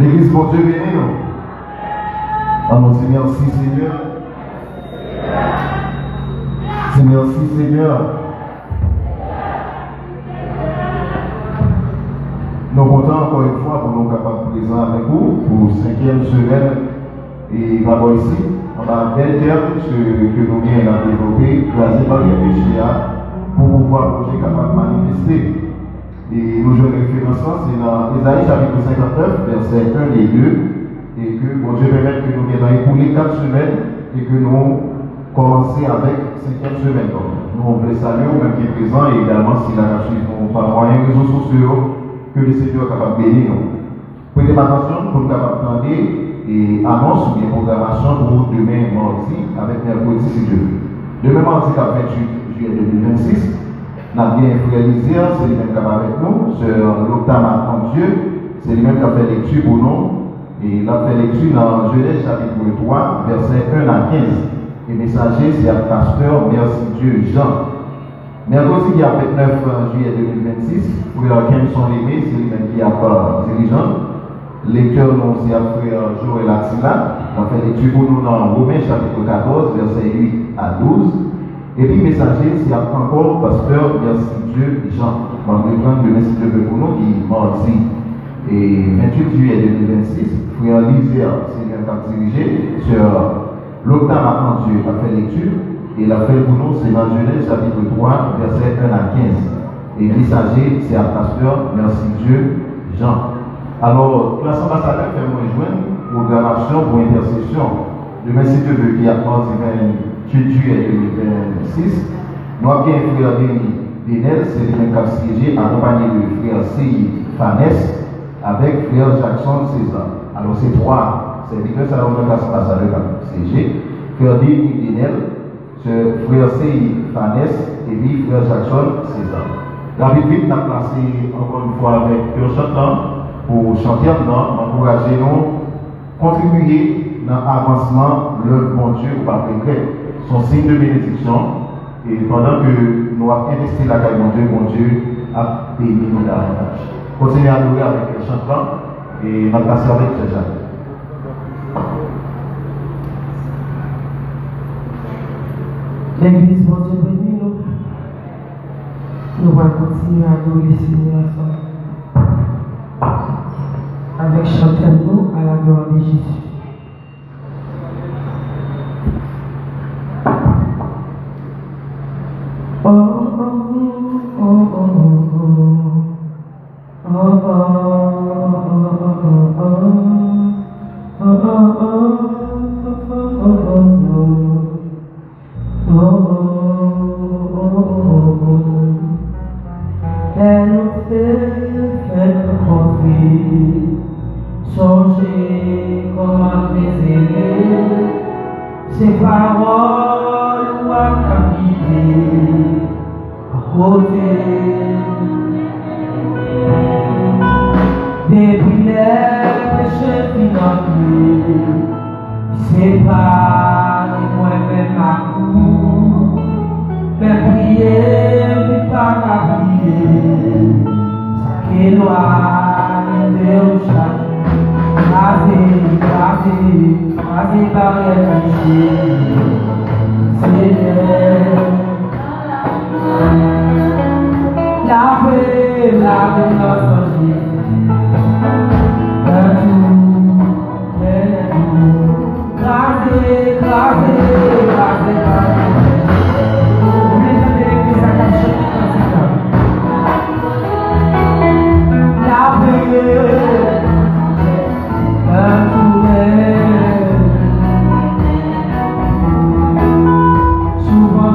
L'église, mon Dieu, bénis nous. Annoncez merci, Seigneur. C'est merci, Seigneur. Nous comptons encore une fois pour nous capables de présenter avec vous pour 5e semaine et d'abord ici, on a un bel terme que nous venons à développer, grâce par les péchés pour pouvoir projet capable de manifester. Et nous jouons référence, c'est dans Ésaïe chapitre 59, verset 1 et 2, et que bon Dieu permette que nous viendrons écouler 4 semaines et que nous commencer avec 5e semaine. Donc, nous on veut saluer au même qui est présent et également si la suivons par moyen de réseaux sociaux que le Seigneur est capable de bénir nous. Prêtez attention pour nous capables de et annonce ou bien programmation pour demain mardi avec mercredi si Dieu veut. Demain mardi 28 juillet 2026, nous avons bien frère Lisière, c'est lui-même qui est avec nous, sur l'octave en Dieu, c'est lui-même qui a fait lecture pour nous, et il a fait lecture dans Genèse chapitre 3, verset 1 à 15. Et messager, c'est à pasteur, merci Dieu, Jean. Mercredi qui a fait 9 juillet 2026, frère Kemson Lémé, c'est lui-même qui a pas dirigeant. Lecteur, nous, c'est à frère Joël Attila, on fait lecture pour nous dans Romains chapitre 14, verset 8 à 12. Et puis, messager, c'est encore pasteur, merci Dieu, Jean. On va reprendre le message de pour nous qui est mardi. Et 28 juillet 2026, frère Lisière, c'est lui qui a dirigé sur l'octave en Dieu, a fait lecture. Et la fait pour nous, c'est dans Genèse chapitre 3, verset 1 à 15. Et messager, c'est à pasteur, merci Dieu, Jean. Alors, classe ambassadeur fait nous rejoindre programmation pour intercession. Demain, si Dieu veut, qui a mardi 28 juillet 2026, nous avons bien frère Denel, c'est le même cap siégé, accompagné de frère C. Fanès, avec frère Jackson César. Alors, c'est 3 serviteurs, ça va être classe ambassadeur cap siégé. Frère Denel, frère C. Fanès, et puis frère Jackson César. David vite n'a placé encore une fois avec le chantant pour chanter, encourager nous, contribuer dans l'avancement de l'œuvre de mon Dieu par regret. Son signe de bénédiction. Et pendant que nous avons investi la caille de mon Dieu a béni nous davantage. Continuez à louer avec le chantant et on va passer avec ce Jacques. L'église, mon Dieu, béni nous. Nous allons continuer à louer le Seigneur avec chantez-nous à la gloire de Jésus. Oh, oh, oh, oh, oh, oh, elle nous fait confier, songez comment préserver ces paroles ou à captiver à côté. Depuis les péchés financiers, sépare moi-même à coup, mais prier, mais pas qu'à prier, ça qu'éloigne de chaque. Rasez par les péchés, Seigneur. Lavez nos sangs. Souvent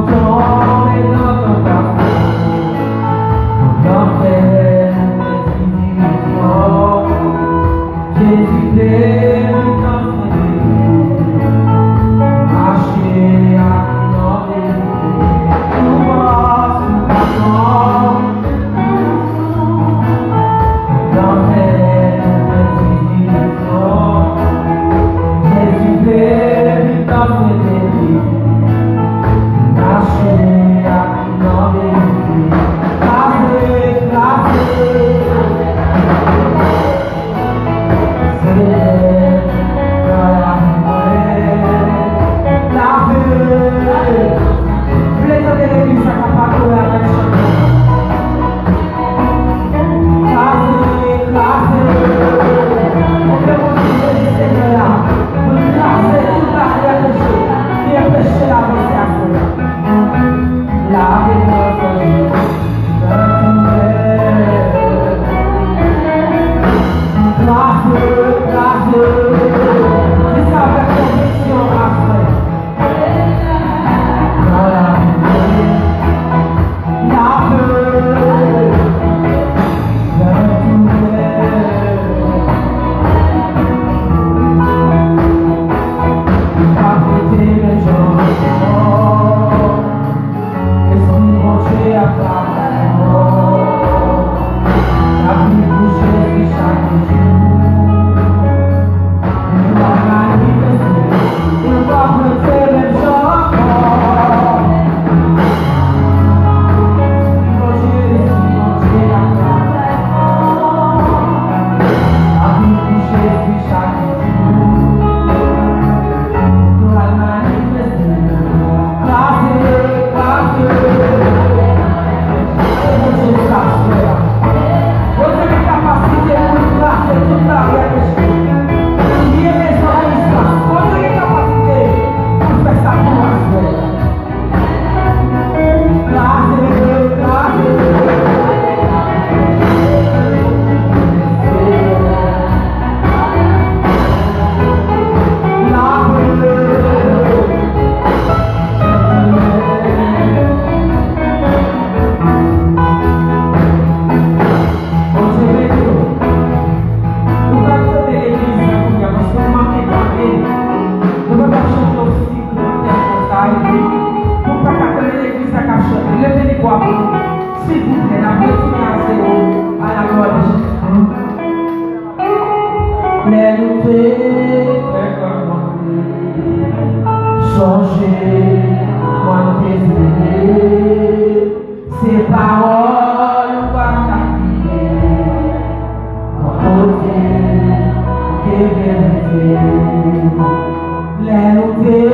les noter,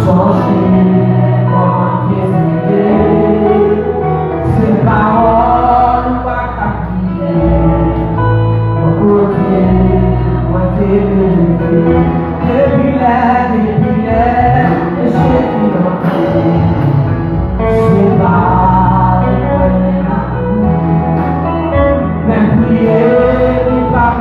changer, comment questionner, ces paroles pas captiver, mon côté, moi t'aimer, depuis les, j'ai financé, c'est pas même prier, il pas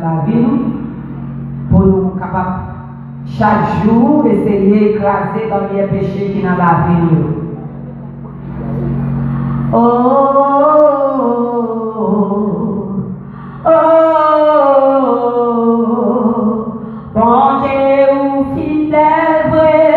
la vie, pour nous capables chaque jour essayer d'écraser dans les péchés qui sont dans la vie. Bon Dieu fidèle vrai.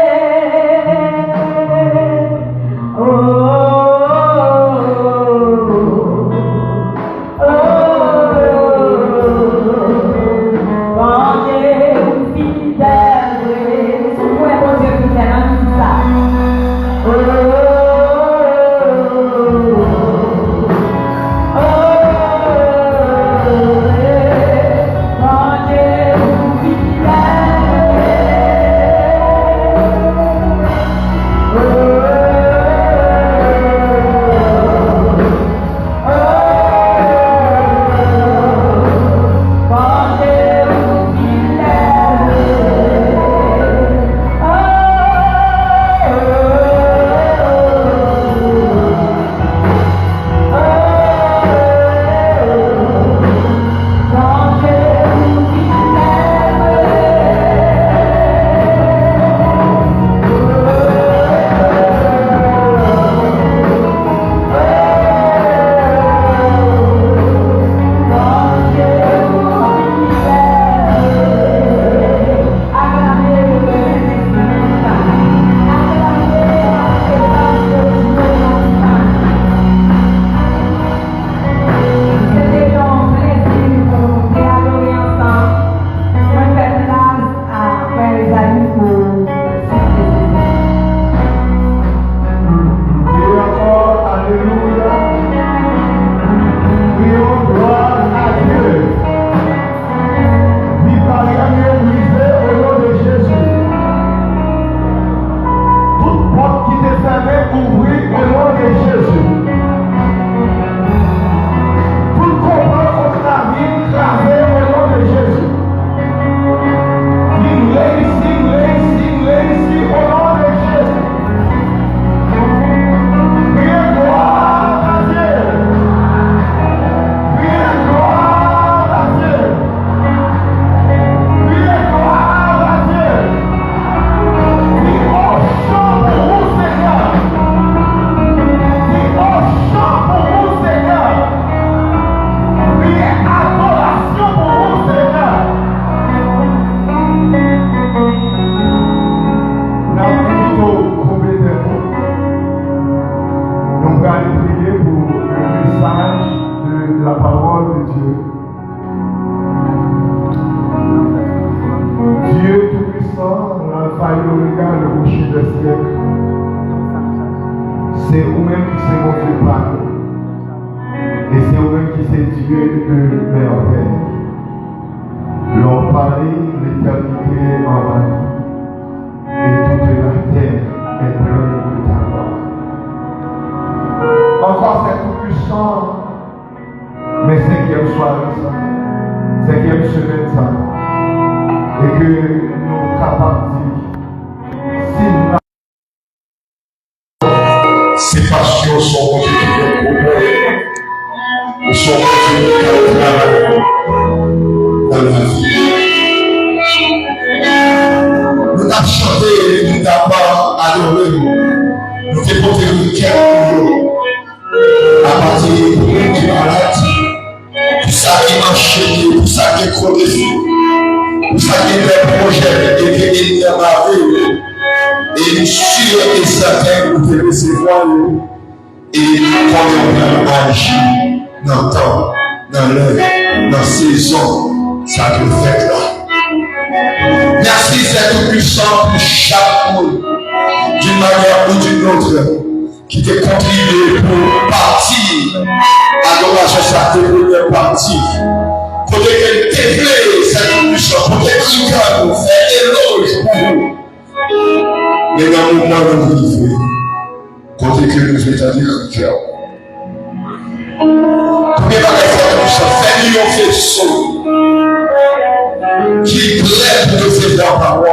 Qui plaît pour recevoir la parole.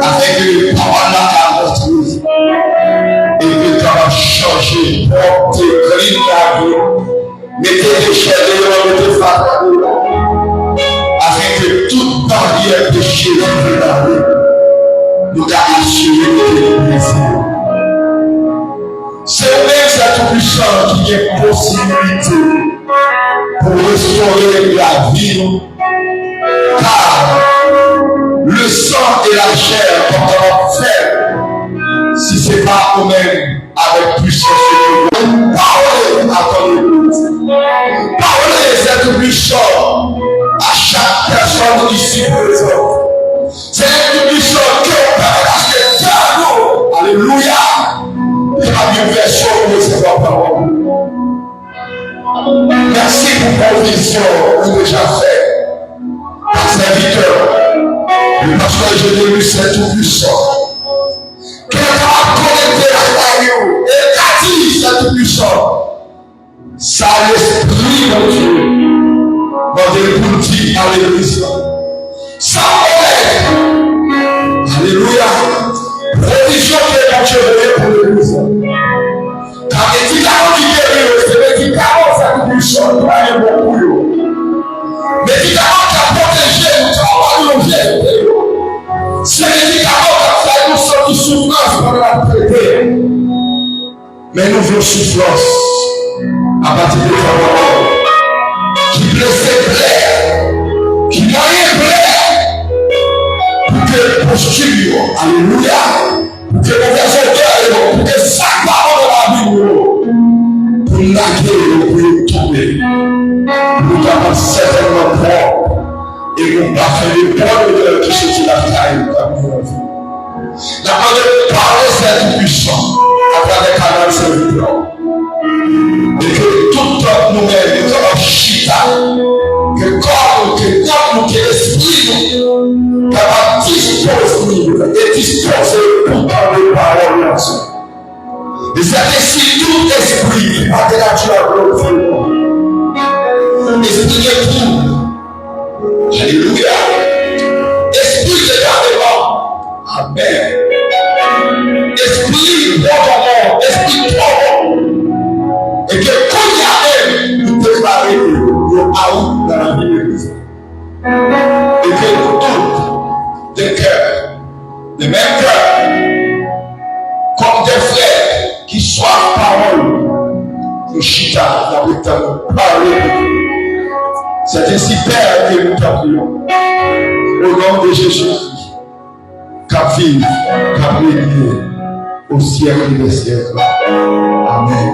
Avec les paroles à retrouver. Et que tu vas changer, porter, griller la vie. Mettez des chaînes, mettez améliorer la vie, car le sang et la chair sont faibles si ce n'est pas nous-mêmes avec puissance. Parlez à ton écoute. Parlez cette puissance à chaque personne ici présente. C'est une puissance que on peut acheter à nous. Alléluia. Et la Bible version de cette parole. Merci pour vos visions que vous déjà fait. Serviteur, le pasteur Jérémie, c'est tout puissant. Quelqu'un a connecté la radio et a dit c'est tout puissant. Ça l'esprit de Dieu. Dans des boutiques à l'église. Ça m'aide. Alléluia. Provision que mon Dieu veut pour l'église. Car les médicaments qui guérissent, c'est les médicaments ça nous puissant. Nous allons beaucoup. Médicaments qui a protégé, nous avons pas de c'est les médicaments qui a fait nous sortir souffrance pendant la traité. Mais nous voulons souffrance à partir de ta parole. Qui blessait plaît, qui moyen plaît, pour que postule, alléluia, pour que mauvais odeur, pour que ça parole de la Bible, pour laquelle nous pouvons tomber. Nous avons certainement propre et nous avons fait les bonnes odeurs qui se dit la taille comme nous l'avons vu. La parole parler cette puissance à travers canal serviteur. Et que tout nous-mêmes, nous avons chita, que corps, que âme, que esprit, nous avons disposé et disposé pour parler paroles là-dessus. Et c'est ainsi tout esprit a de la joie glorifiée. Esprit de tout. Alléluia. Esprit de gardement. Amen. Esprit bon, esprit trop. Et que quand il y a même, nous déclarer le out dans la vie de l'église. Et que tout des cœurs, de même cœur, comme des frères qui soient parole, nous chita, la brutale, parler. C'est ainsi, Père, que nous t'appelons. Au nom de Jésus-Christ, qu'à vivre, qu'à régner au siècle des siècles. Amen.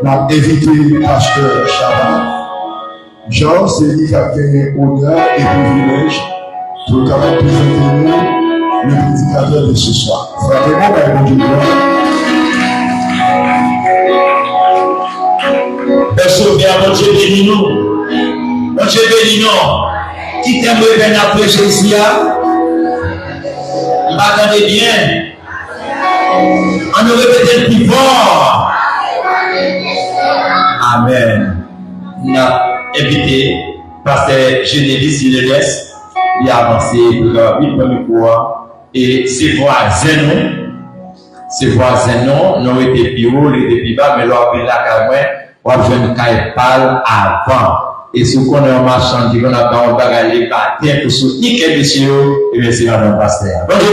M'a invité le pasteur Shabbat. Jean, c'est lui qui a gagné honneur et privilège pour quand même présenter nous le prédicateur de ce soir. Fraternellement, mon Dieu. Merci bien, mon Dieu béni nous. Mon Dieu béni nous. Qui t'aime bien après Jésus, m'attendez bien. On nous répète le plus fort. Amen. Nous avons invité pasteur Geneviève Sileles, il a avancé pour le premier cours et ses voisins n'ont été plus haut, les plus bas, mais leur appel la caméra, on a joué une caille avant. Et ce qu'on a en marchand, on a pas un bagage par terre pour soutenir que messieurs, et bien c'est notre pasteur. Bonjour,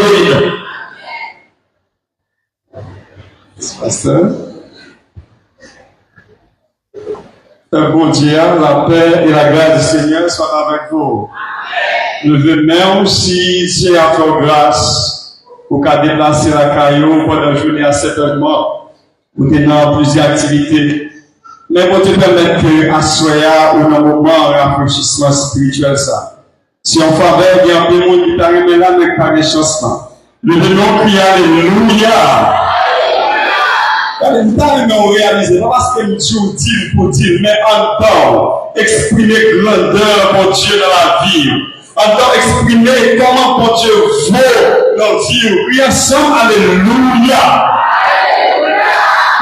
pasteur. Bon Dieu, la paix et la grâce du Seigneur soient avec vous. Levez-moi aussi, Dieu a fait grâce pour qu'à déplacer la caillou pendant la journée à 7 heures de mort, pour tenir plusieurs activités. Mais pour te permettre que à soya ou dans un moment de rafraîchissement spirituel, ça. Si on faveur, il y a un peu de monde qui t'arrive là, mais pas de changement. Nous devons crier Alléluia. Nous devons réaliser, pas parce que nous disons pour dire, mais en temps, exprimer grandeur pour Dieu dans la vie. En temps, exprimer comment pour Dieu vaut dans Dieu. Oui, ensemble, Alléluia.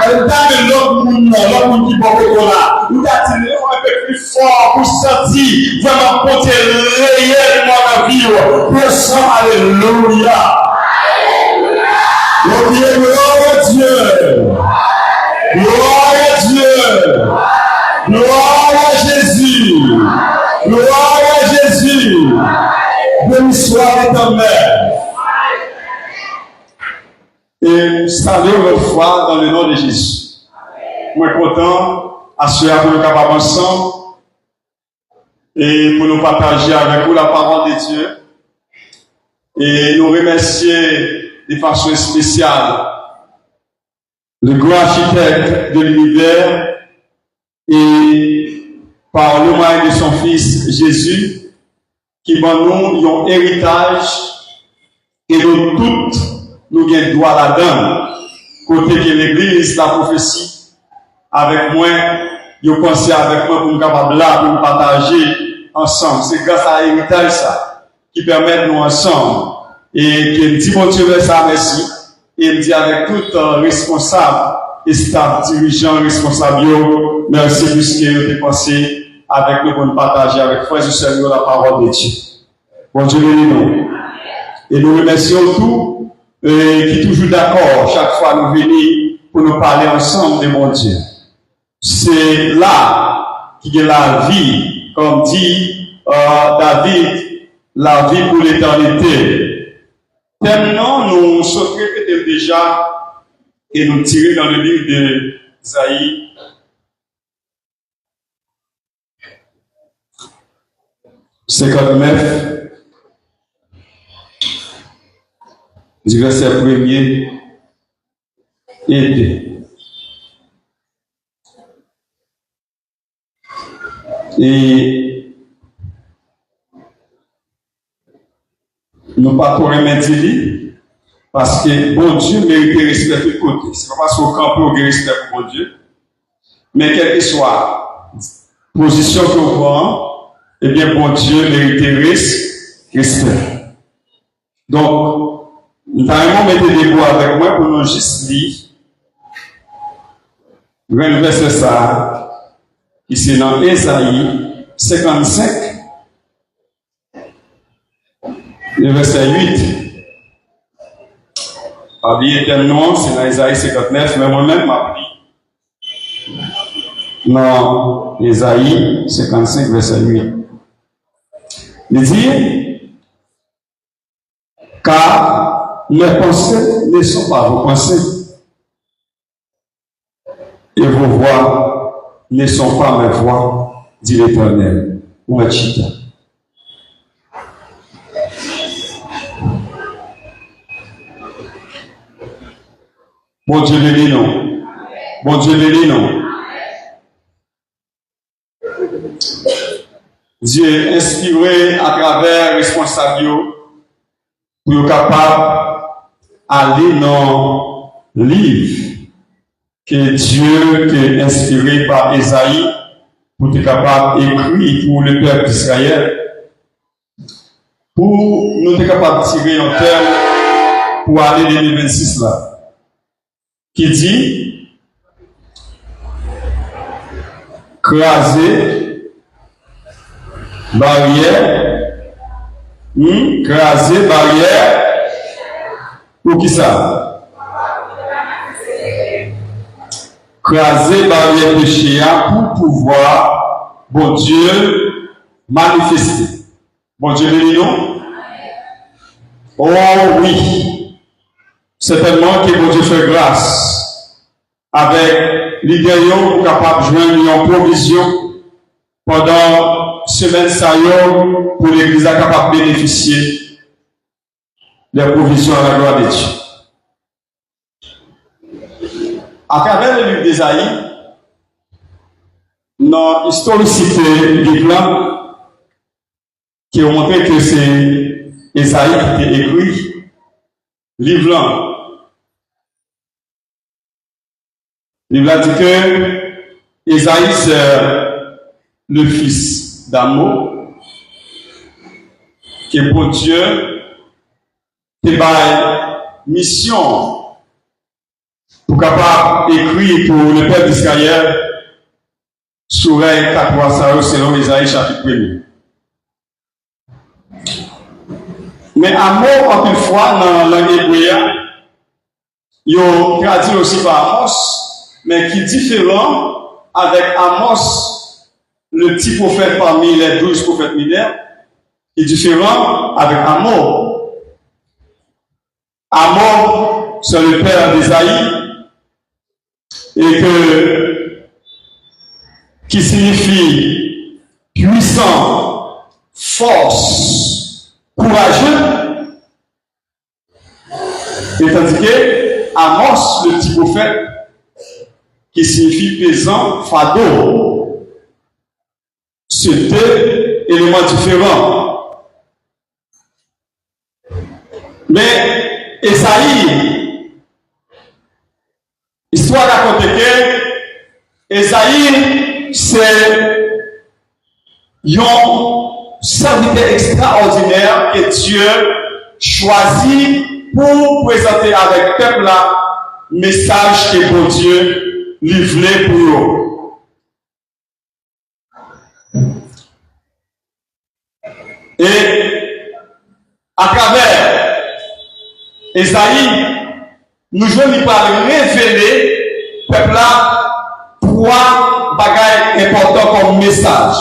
L'autre monde qui porte là, nous avons un peu plus fort pour sentir vraiment porter réellement la vie. Oui, ensemble, Alléluia. Gloire à Dieu. Gloire à Dieu. Gloire à Jésus. Gloire à Jésus. Béni soit l'éternel. Et salut votre foi dans le nom de Jésus. Moi content, assuré pour nous capables ensemble. et pour nous partager avec vous la parole de Dieu. Et nous remercier de façon spéciale le grand architecte de l'univers et par le moyen de son Fils Jésus, qui va nous un héritage et nous toutes nous avons droit là-dedans. Côté que l'Église, la prophétie, avec moi, vous pensez avec moi pour nous capables là, pour nous partager ensemble. C'est grâce à l'héritage ça qui permet nous ensemble. Et qui me dit bon Dieu ça merci. Et il me dit avec tout responsable et staff dirigeant responsable, merci puisque vous avez pensé avec nous pour nous partager avec frères et sœurs la parole de Dieu. Bon Dieu bénisse nous. Et nous remercions tous qui sont toujours d'accord chaque fois nous venons pour nous parler ensemble de mon Dieu. C'est là qu'il y a la vie, comme dit David, la vie pour l'éternité. Terminons, nous sommes répétés déjà et nous tirer dans le livre de Isaïe. (59) du verset 1er et 2. Et nous pas trop remettre parce que bon Dieu mérite respect de tous côtés. C'est pas parce qu'on campe au respect pour bon Dieu, mais quelle que soit la position que vous prend, eh bien bon Dieu mérite respect. Donc, nous allons mettre des mots avec moi pour nous juste lire le verset ça, qui c'est dans Isaïe 55, le verset 8. Pas bien éternellement, c'est dans Isaïe 59, mais moi-même m'a pris. Dans Isaïe 55, verset 8. Il dit, car mes pensées ne sont pas vos pensées, et vos voix ne sont pas mes voix, dit l'Éternel. Ou un chita. Bon Dieu bénis nous. Bon Dieu bénis nous. Dieu inspiré à travers responsable pour être capable d'aller dans le livre que Dieu a inspiré par Isaïe pour être capable d'écrire pour le peuple d'Israël, pour nous être capable de tirer un terme pour aller dans le 26 là, qui dit craser barrière, craser barrière, pour qui ça? Craser barrière péché pour pouvoir, bon Dieu, manifester. Bon Dieu, bénis nous. Oh oui, certainement que bon Dieu fait grâce avec l'idée pour capable de joindre une provision pendant semaine ça pour l'église capable de bénéficier des provisions à la gloire de Dieu. À travers le livre d'Isaïe, dans l'historicité du plan, qui a montré que c'est Isaïe qui a écrit livre là. Il a dit que Isaïe c'est le fils d'Amo, qui est pour Dieu, qui a une mission pour capable d'écrire pour le peuple d'Israël sur les 4 selon Isaïe chapitre 1er. Mais Amo, en une fois, dans la langue hébreu, il a traduit aussi par Amos, mais qui est différent avec Amos, le petit prophète parmi les 12 prophètes mineurs, qui est différent avec Amo. Amo, c'est le père d'Isaïe, et qui signifie puissant force, courageux. Et tandis que Amos, le petit prophète, qui signifie pesant, fardeau, c'est deux éléments différents. Mais Esaïe, histoire raconte que Esaïe, c'est un serviteur extraordinaire que Dieu choisit pour présenter avec le peuple là message que bon Dieu livré pour eux. Et à travers Esaïe, nous jouons par révéler peuple là trois bagages importants comme message.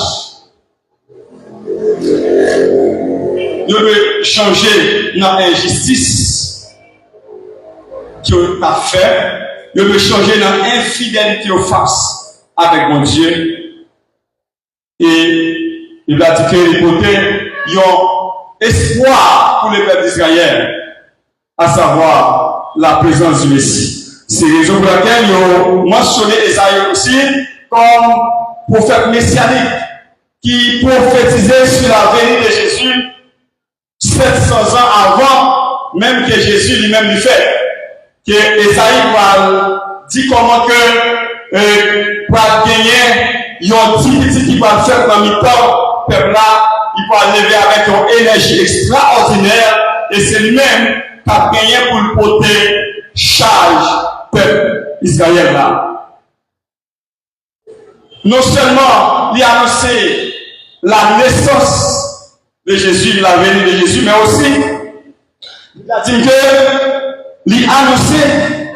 Nous devons changer notre injustice qui a fait. Nous devons changer notre infidélité au face avec mon Dieu. Et il a dit que côté, il y a un espoir pour le peuple d'Israël, à savoir la présence du Messie. C'est la raison pour laquelle ils ont mentionné Esaïe aussi comme prophète messianique qui prophétisait sur la venue de Jésus 700 ans avant même que Jésus lui-même lui fait. Que Esaïe va dire comment que pour gagner, ils ont dit petit qui va faire dans le temps, peuple là, il va lever avec une énergie extraordinaire et c'est lui-même qui a gagné pour le porter charge peuple Israël là. Non seulement il a annoncé la naissance de Jésus, la venue de Jésus, mais aussi il a dit que il a annoncé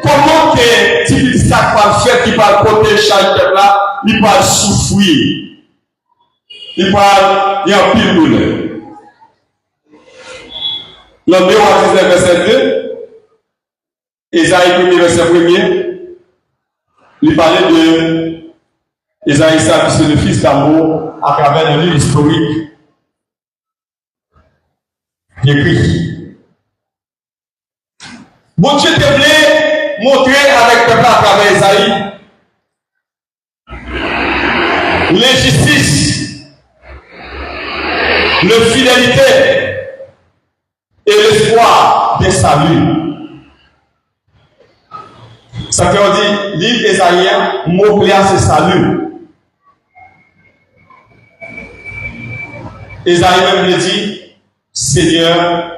comment que type ça va faire qui va porter charge peuple là, il va souffrir. Il va y avoir pile douleur. Dans 2 verset 2, Esaïe 1 verset 1, il parlait de Esaïe, c'est le fils d'amour, à travers un livre historique écrit. Bon Dieu te voulait montrer avec le peuple à travers Esaïe l'injustice, la fidélité et l'espoir des saluts. Ça fait on dit, livre Esaïen, mot-clé à ce salut. Esaïe même le dit, Seigneur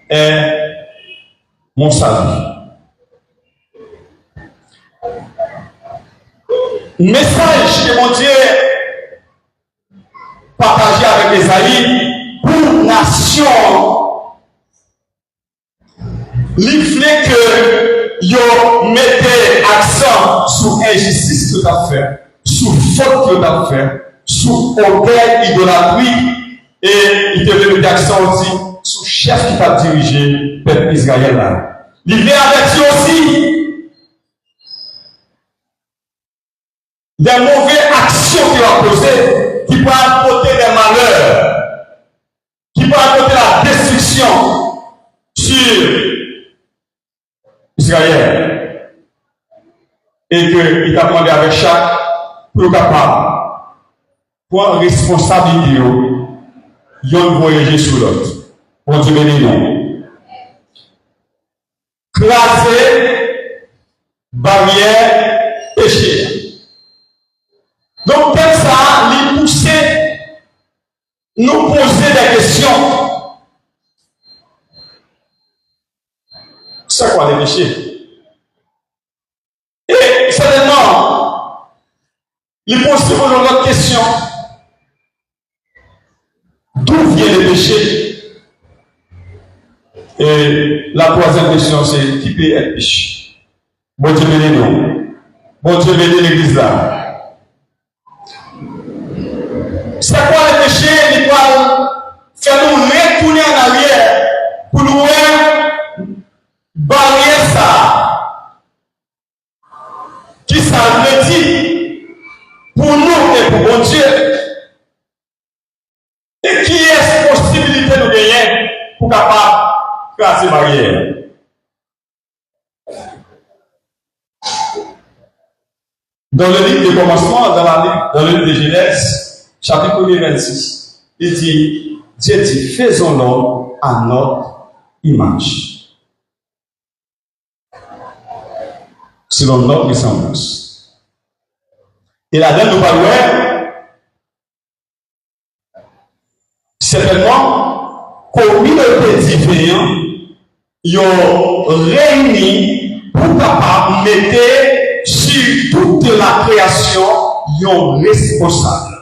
est mon salut. Message que mon Dieu partagé avec Esaïe pour nation. Il fait que yo mettez accent sur injustice que tu as fait, sur faute que tu as fait, sur orgueil, idolâtrie, et il te met accent aussi sur chef qui t'a dirigé, peuple Israël là. Il vient avec lui aussi des mauvaises actions qu'il a posées, qui peuvent apporter des malheurs, qui peuvent apporter la destruction sur Israël. Et qu'il t'a demandé avec chaque pour capable, pour responsabilité, il y a un voyager sur l'autre. Pour Dieu béni, non. Classer, barrière, péché. Donc, comme ça, les pousser, nous poser des questions. C'est quoi les péchés? Et certainement, les poser notre question. D'où vient le péché? Et la troisième question, c'est qui peut être péché? Bon Dieu béni nous. Bon Dieu béni l'église là. C'est quoi le péché? Il doit faire nous retourner en arrière pour nous barrer ça. Qui ça veut dire pour nous et pour bon Dieu? pour capable de casser la barrière. Dans le livre de commencement, dans le livre de Genèse, chapitre 1er, 26, il dit, Dieu dit, faisons l'homme à notre image, selon notre ressemblance. Et là-dedans, nous parlons, certainement, communauté différente, ils ont réuni pour capable mettre sur toute la création, ils sont responsables.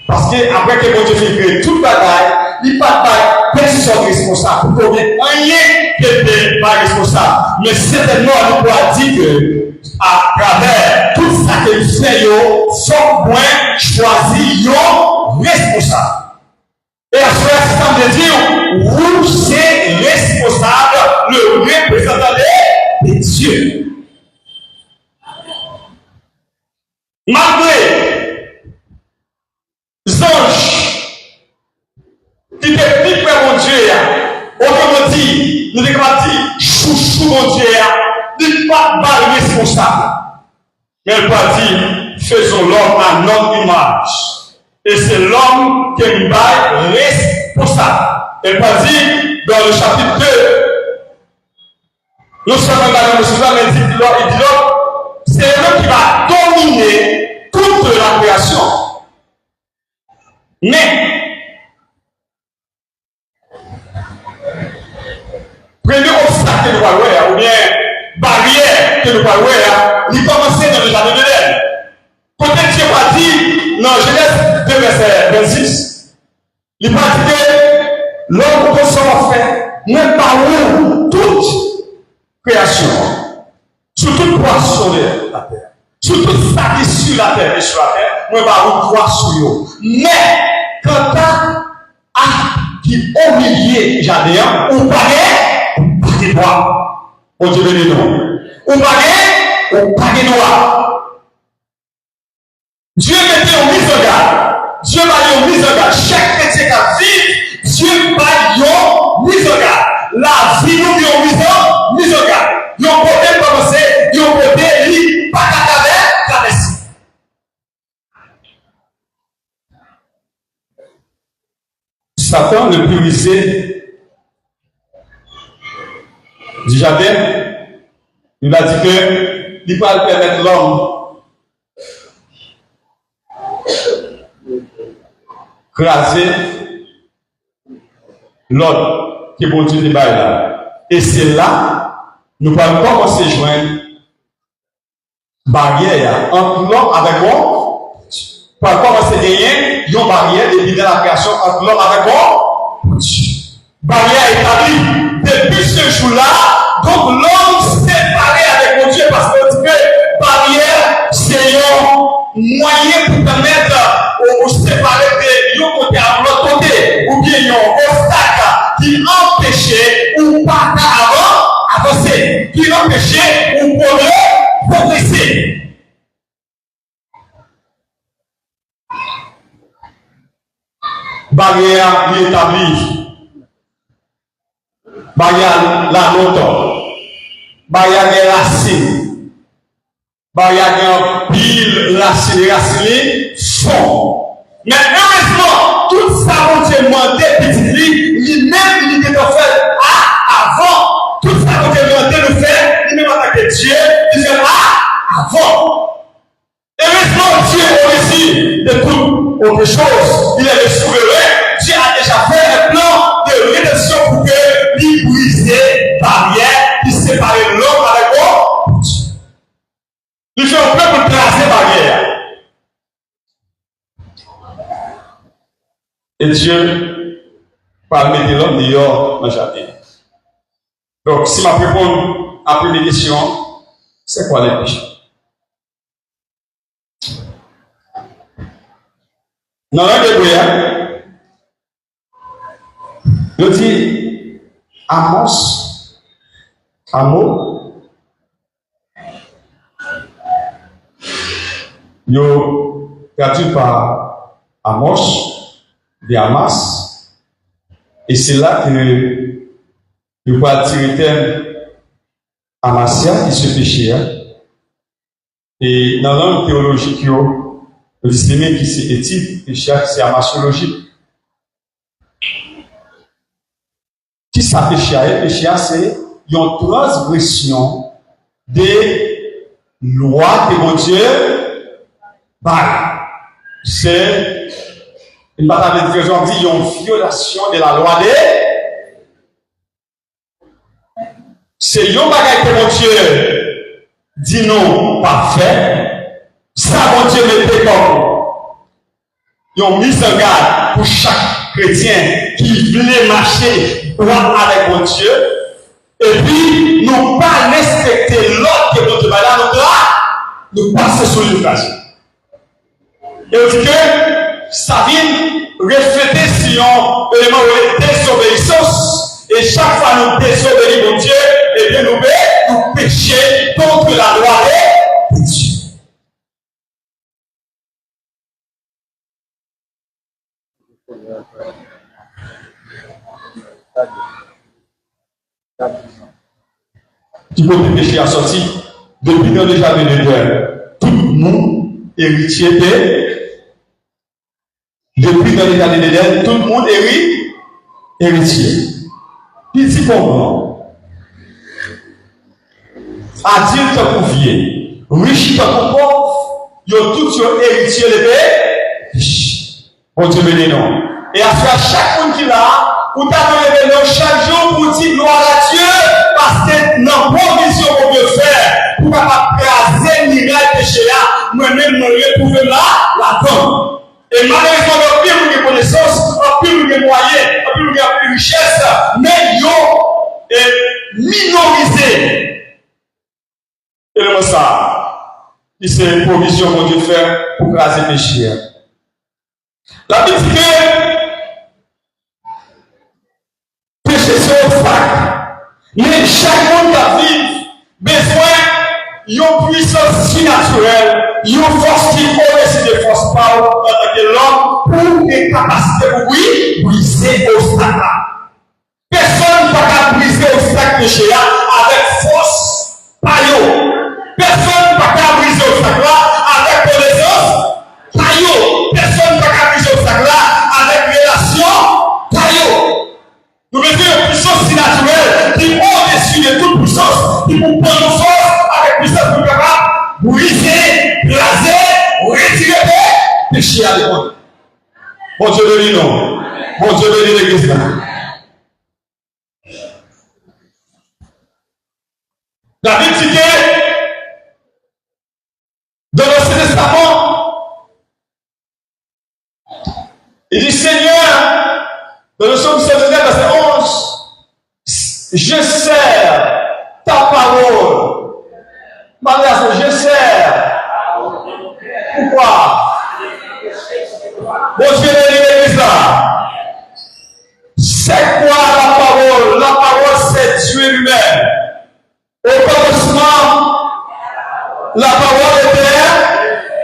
Parce que après que mon Dieu fait créer toute bataille, il n'y a pas de personne responsable. Pour qu'il y ait rien qui n'est pas responsable. Mais certainement, on pourra dire que, à travers tout ça que nous faisons, son point choisi, ils responsable. Et à ce moment, c'est de dire, vous, c'est responsable, le représentant de Dieu. Malgré les anges qui étaient plus près de mon Dieu, autrement dit, nous devons dire, chouchou mon Dieu, n'est pas responsable. Mais elle va dire, faisons l'homme à notre image. Et c'est l'homme qui est responsable. Elle va dire, dans le chapitre 2, nous sommes dans le suivant, il dit l'homme, c'est lui qui va dominer toute la création. Mais, premier obstacle que nous voyons, ou bien barrière que nous voyons, il commençait dans le jardin de l'Éden. Peut-être Dieu va dire, dans Genèse 2, verset 26, il va dire que l'homme peut s'en faire, même par où toute création. Sur toute poisson de la terre, sur tout ça qui est sur la terre et sur la terre, moi, je vais croire sur eux. Mais, quand tu as qui au milieu jardin, ou pas de bois, on te veut les noms. Ou pas de noix. Dieu mettait en mise en garde. Dieu va y en mise en garde. Chaque chrétien qui a vie, Dieu va y mise en garde. La vie nous y mise en garde. Ils ont côté commencé, ils ont côté li, pas qu'à traverser. Satan, le plus rusé du jardin, il a dit que il va permettre l'homme craser l'autre qui est bon Dieu débat là. Et c'est là nous allons commencer à joindre barrière entre l'homme avec moi. Pour commencer à gagner, il y a une barrière depuis la création entre l'homme avec moi. Barrière établie depuis ce jour-là. Donc l'homme séparé avec mon Dieu parce que barrière, c'est un moyen pour permettre de se séparer de l'autre côté à l'autre côté. Ou bien il y a un obstacle qui empêchait ou pas avant. Avancer, qui l'empêchait ou progresser. Barrière établie. Barrière la longtemps. Barrière des racines. Barrière des pile racines fond. Mais heureusement, tout ça, on s'est demandé, petit lui-même, il était en fait avant. Tout ça qu'on est demandé de faire, il même attaqué Dieu, il dit avant. Et maintenant, Dieu est réussi de toute autre chose. Il est le souverain. Dieu a déjà fait un plan de rédemption pour que lui briser barrière, qui sépare l'homme avec moi. Il fait un peu pour tracer barrière. Et Dieu, par mettre l'homme dehors dans le jardin. Donc, si ma réponse à la première question, c'est quoi les péchés? Dans l'un des prières, je dis Amos, yo traduit par Amos, de Hamas, Et c'est là que nous pouvons tirer thème Amasia, qui se péché. Et dans la langue théologique, nous estimons que c'est éthique, péché, c'est amasiologique. Qui ça péché? Péché, c'est une transgression des lois de mon Dieu. C'est une bataille de trésor, dit une violation de la loi des. C'est une bagaille que mon Dieu dit non parfait. Ça, mon Dieu mettait comme une mise en garde pour chaque chrétien qui voulait marcher droit avec mon Dieu. Et puis, nous pas respecter l'ordre que mon Dieu va là, nous passer sur l'occasion. Et on dit que ça vient refléter si on élément de désobéissance. Et chaque fois nous désobéissons mon Dieu, et bien nous péchons contre la loi de Dieu. Du côté péché a sorti, depuis dans le jardin de Dieu, tout le monde héritier depuis dans le jardin de Dieu, tout le monde héritier. Petit comprend. Adulte pour vieux, riche pour pauvre, ils ont tous héritier les riches. Bon Dieu béni non. Et à chaque monde qui l'a, ou t'as levé non chaque jour pour dire gloire à Dieu, parce que dans la provision qu'on veut faire, pour pas craser l'irrité péché là, moi-même, je me retrouve là-dedans. Et malheureusement, il y a plus de connaissances, il y a plus de moyens, il y a plus de richesse, mais ils sont minorisés. Et le mot ça, c'est une provision qu'on Dieu fait pour craser les péchés. La Bible dit que péché c'est obstacle. Mais chaque monde qui vit besoin d'une puissance surnaturelle, d'une force qui au-dessus des forces power en tant que l'homme pour des capacités pour briser l'obstacle. Personne ne peut briser l'obstacle de chez avec force paillot. Personne ne peut briser l'obstacle avec connaissance paillot. Personne ne peut briser l'obstacle avec relation paillot. Nous mettons une puissance surnaturelle qui est au-dessus de toute puissance, qui vous prend nos forces avec puissance pour capable briser, raser, retirer les péchés à l'époque. Bon Dieu béni non. Bon Dieu béni l'église là. La Bible dit que dans l'Ancien Testament, il dit Seigneur, dans le psaume 79, verset 11, je sers ta parole. Maria, je sers. Pourquoi? Bon Dieu béni l'église là. C'est quoi la parole? La parole, c'est Dieu lui-même. Au commencement, la parole était,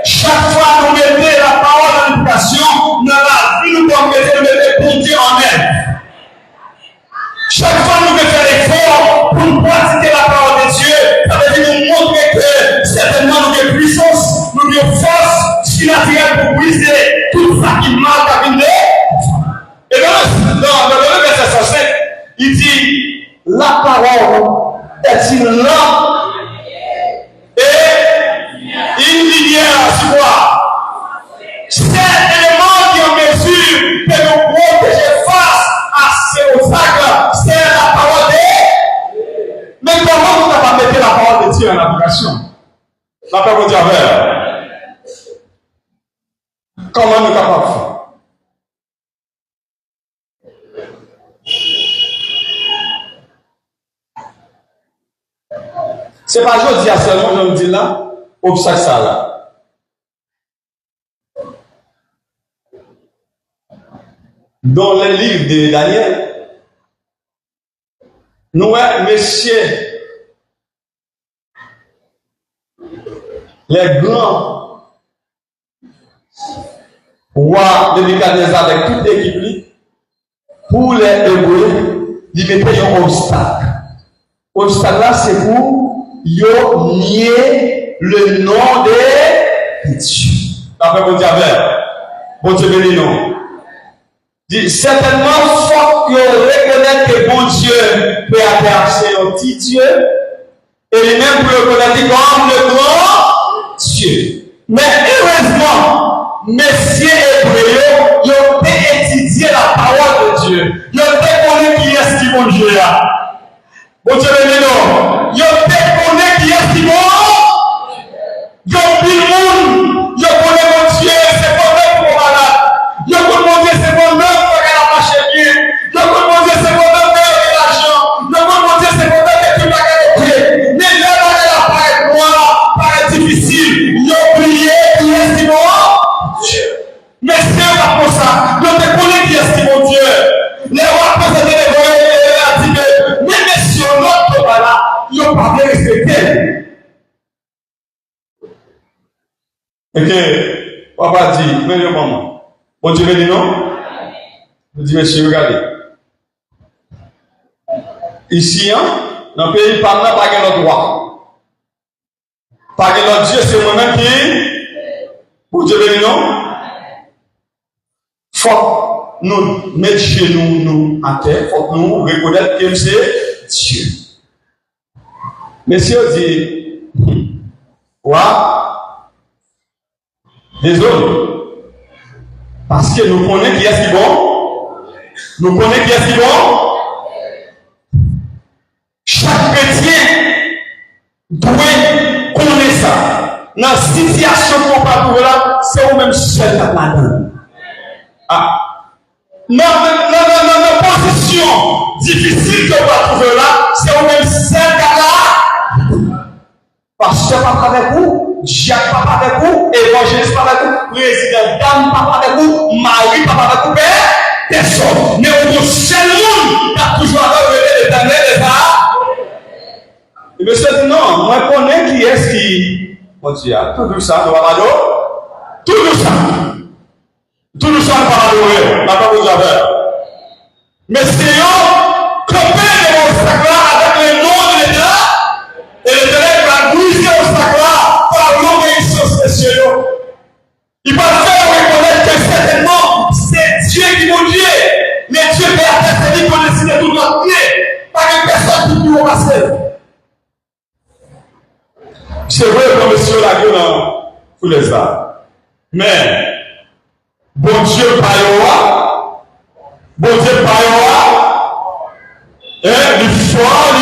chaque fois nous mettons la parole en application, dans la vie nous devons mettre bon Dieu en elle. Chaque fois nous mettons l'effort pour pratiquer la parole de Dieu, ça veut dire nous montrer que certainement nous avons puissance, nous avons force surnaturelle pour briser tout ça qui marque à venir. Et dans le verset 105, il dit la parole est une lampe et une lumière sur moi. C'est l'élément qui en mesure que nous protéger face à ces obstacles, c'est la parole de. Mais comment vous n'avez pas mis la parole de Dieu en application? La parole de Dieu comment nous capables de faire? C'est pas je dis à seulement, je me dis là, obstacle ça là. Dans le livre de Daniel, nous, messieurs, les grands rois de Nebuchadnezzar avec toute l'équipe, pour les Hébreux, ils mettaient un obstacle. L'obstacle là, c'est pour nier le nom de Dieu. Après, bon diable, bon Dieu béni non. Dit certainement, faut que reconnaître que bon Dieu peut attacher un petit Dieu, et lui-même peut reconnaître comme le grand Dieu. Mais heureusement, messieurs hébreux, ils ont étudié la parole de Dieu. Ils ont connu qui est ce qui bon Dieu là. Bon Dieu béni non. Ils ont connu qui est ce qui bon. Ils ont dit le monde. Ils ont connu mon Dieu, c'est pas même pour malade. Ils ont connu mon Dieu, c'est pas même pour qu'elle a marché bien. Ils ont connu mon Dieu, c'est pas même pour qu'elle a l'argent. Ils ont connu mon Dieu, c'est pas même pour qu'elle a prié. Mais là, elle apparaît noire, paraît difficile. Ils ont prié, qui est ce qui bon. Mais c'est pas pour ça. Ils ont connu qui est ce qui bon Dieu. Les rois posent des voyants, a dit que même si on l'autre là, ils n'ont pas bien respecté. Et papa dit, venez au maman. Bon Dieu béni non? Je dis, monsieur, regardez. Ici, dans le pays, pas de droit. Pas de notre Dieu, c'est moi-même qui. Bon Dieu béni non? Faut nous mettre chez nous à terre, faut nous reconnaître que c'est Dieu. Monsieur dit, quoi? Désolé. Parce que nous connaissons qui est-ce qui est bon. Nous connaissons qui est-ce qui est bon. Chaque chrétien doit connaître ça. Dans la situation qu'on va trouver là, c'est vous-même seul là-dedans. Ah. Dans la position difficile qu'on va trouver là, c'est vous-même seul là. Parce que pas avec vous. Jacques papa avec vous, évangéliste papa avec vous, président dame papa avec vous, Marie papa avec vous, personne. Mais au seul monde qui a toujours révélé l'éternel des arts. Et monsieur dit non, moi je connais qui est-ce qui. Mon Dieu, tout ça, nous va tout ça. Tout ça, nous va adorer. N'a pas besoin de. Mais c'est eux, combien de obstacles avec le nom de l'État, et l'éternel va briser l'obstacle par l'obéissance des cieux. Il va faire reconnaître que certainement c'est Dieu qui vous Dieu. Mais Dieu qui a fait pour décider tout notre pied. Pas une personne qui peut passer. C'est vrai que monsieur l'a gueule dans tous les arts. Mais bon Dieu par Yoa, bon Dieu par Yoa, il fort,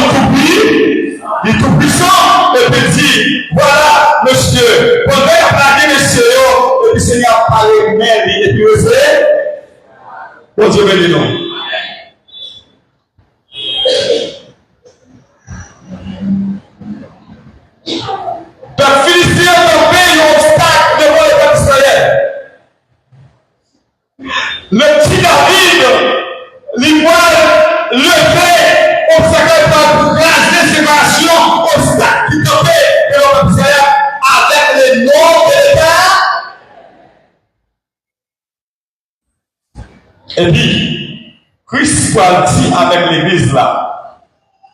il tout puissant, et puis dit, voilà, monsieur, pendant qu'il a plaqué monsieur, et puis Seigneur a parlé, mais et puis vous savez, bon Dieu béni non. Le Philistin a tombé un obstacle devant le peuple d'Israël. Le petit David, il voit lever obstacle par raser séparation, obstacle qui tombait devant le peuple d'Israël avec le nom de l'État. Et puis, Christ va dire avec l'église là,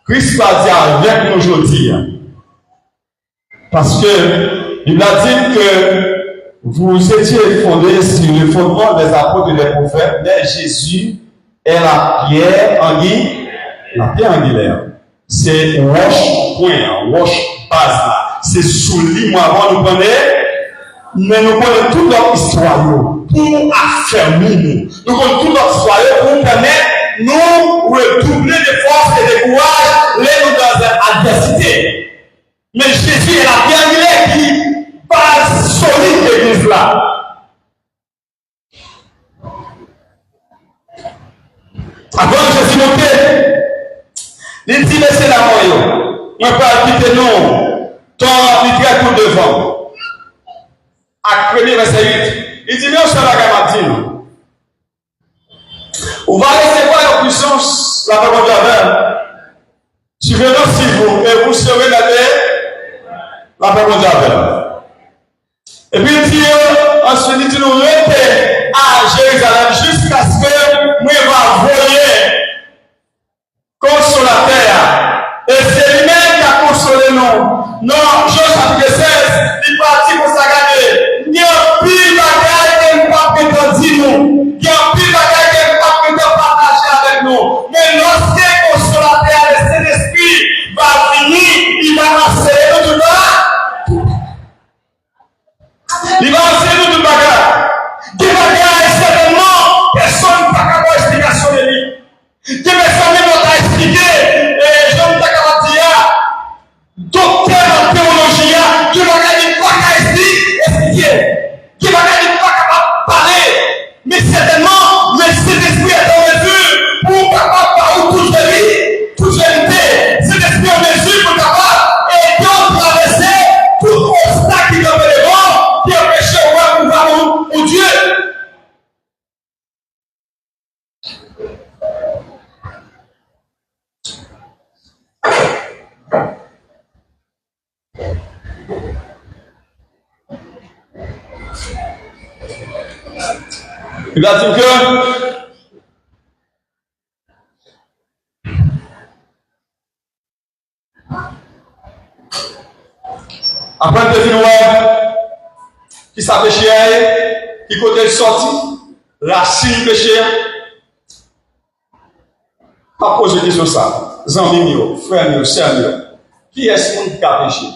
Christ va dire avec nous aujourd'hui. Parce que il a dit que vous étiez fondés sur le fondement des apôtres et des prophètes, mais Jésus est la pierre angulaire. C'est roche point, roche base là. C'est sous lui, moi avant nous connaître, mais nous connaissons toute notre histoire pour affermir nous. Nous connaissons toute notre histoire pour nous permettre nous redoubler de force et de courage, les nous dans l'adversité. Mais Jésus est la pierre angulaire qui base solide l'église là. Avant Jésus monté, il dit laissez la mort. On ne peut pas quitter nous. Ton littéraire coup devant. À 1er verset 8. Il dit mais on s'en va gamatir. On va recevoir la puissance, la parole de Dieu. Suivez-nous si vous, et vous serez la terre. La parole de Dieu. Et puis il dit, ensuite il nous rete à Jérusalem jusqu'à ce que nous va voler Il va dire que après de venir qui ça péché, qui côté sorti, racine péché. Pas poser des questions ça. Zambini, frère, sœur, qui est-ce qui a péché?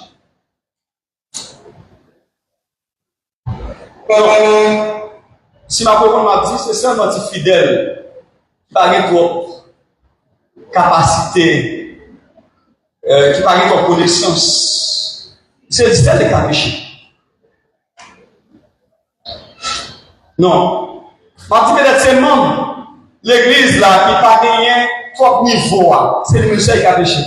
Si ma parole m'a dit, c'est seulement fidèle, pas de trop capacité, qui n'a pas de connaissance. C'est le qui a péché. Non. Ma dit peut-être c'est le monde. L'église là, qui n'a pas gagné trop niveau, c'est le monsieur qui a péché.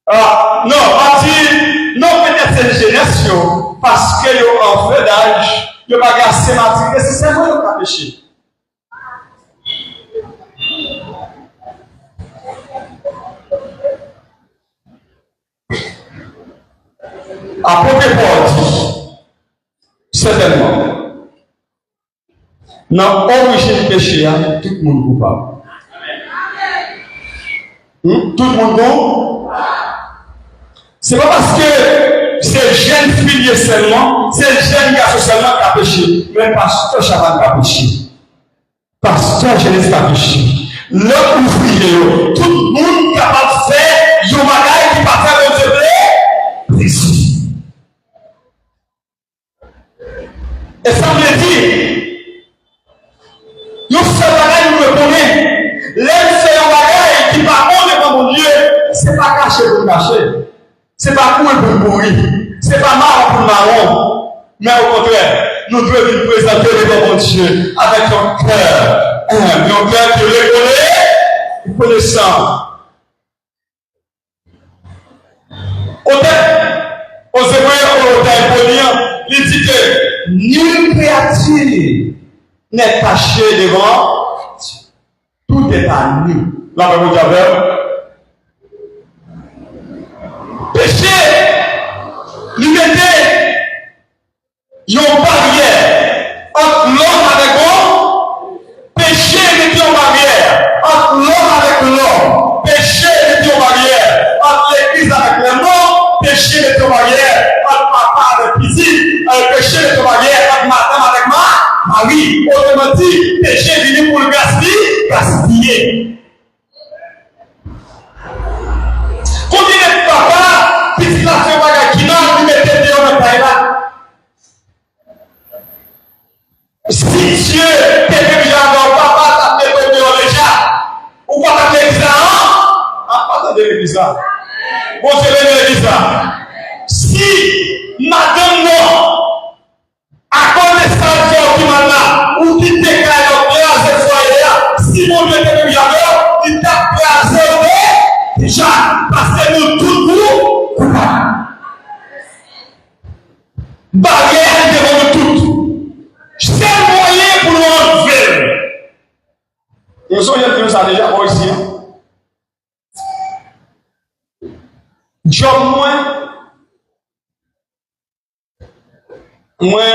Ah, non, ma dit, non, peut-être c'est une génération, parce que yo en fait d'âge, yo pas assez maturité, c'est seulement yo qui a péché. Apôtre Paul dit, certainement, dans l'origine du péché, tout le monde est coupable. Tout le monde bon? C'est pas parce que c'est jeune fille seulement, c'est jeune garçon seulement qui a péché. Mais pasteur Chaban a péché. Pasteur Genèse a péché. L'homme ouvrier, tout le monde capable de faire, il y a un bagage qui va faire le devoir précis. Et ça me dit, il y a un seul bagage qui me connaît. L'homme fait un bagage qui va prendre dans mon Dieu, c'est pas caché pour cacher. C'est pas pour le pourri, c'est pas marron pour le marron, mais au contraire, nous devons nous présenter devant mon Dieu avec un cœur qui reconnaît, connaissant. Aux Hébreux, il dit que nulle créature n'est cachée devant Dieu. Tout est à nous. Là, vous avez péché, l'humanité, il y a une barrière entre l'homme avec l'homme, péché est une barrière entre l'homme avec l'homme, péché est une barrière entre l'église avec les morts, péché est une barrière entre papa avec petit, péché est une barrière entre madame avec Marie. Autrement dit, péché est venu pour le gaspiller. Continuez de papa, puisqu'il a fait un bagage qui n'a pas mettez Dieu dans la là. Si Dieu t'est déjà dans papa, t'as fait Dieu déjà. Ou pas t'as fait l'église là, pas t'as fait l'église là. Bon, c'est l'église là. Si madame non, à cause de ça, qui m'a là, ou qui déclare le foyer là, si mon Dieu t'est déjà là, il t'a placé déjà, parce que nous tous coupables. Barrière devant nous tous. C'est le moyen pour nous enlever. Nous sommes ça déjà pour ici. Job moins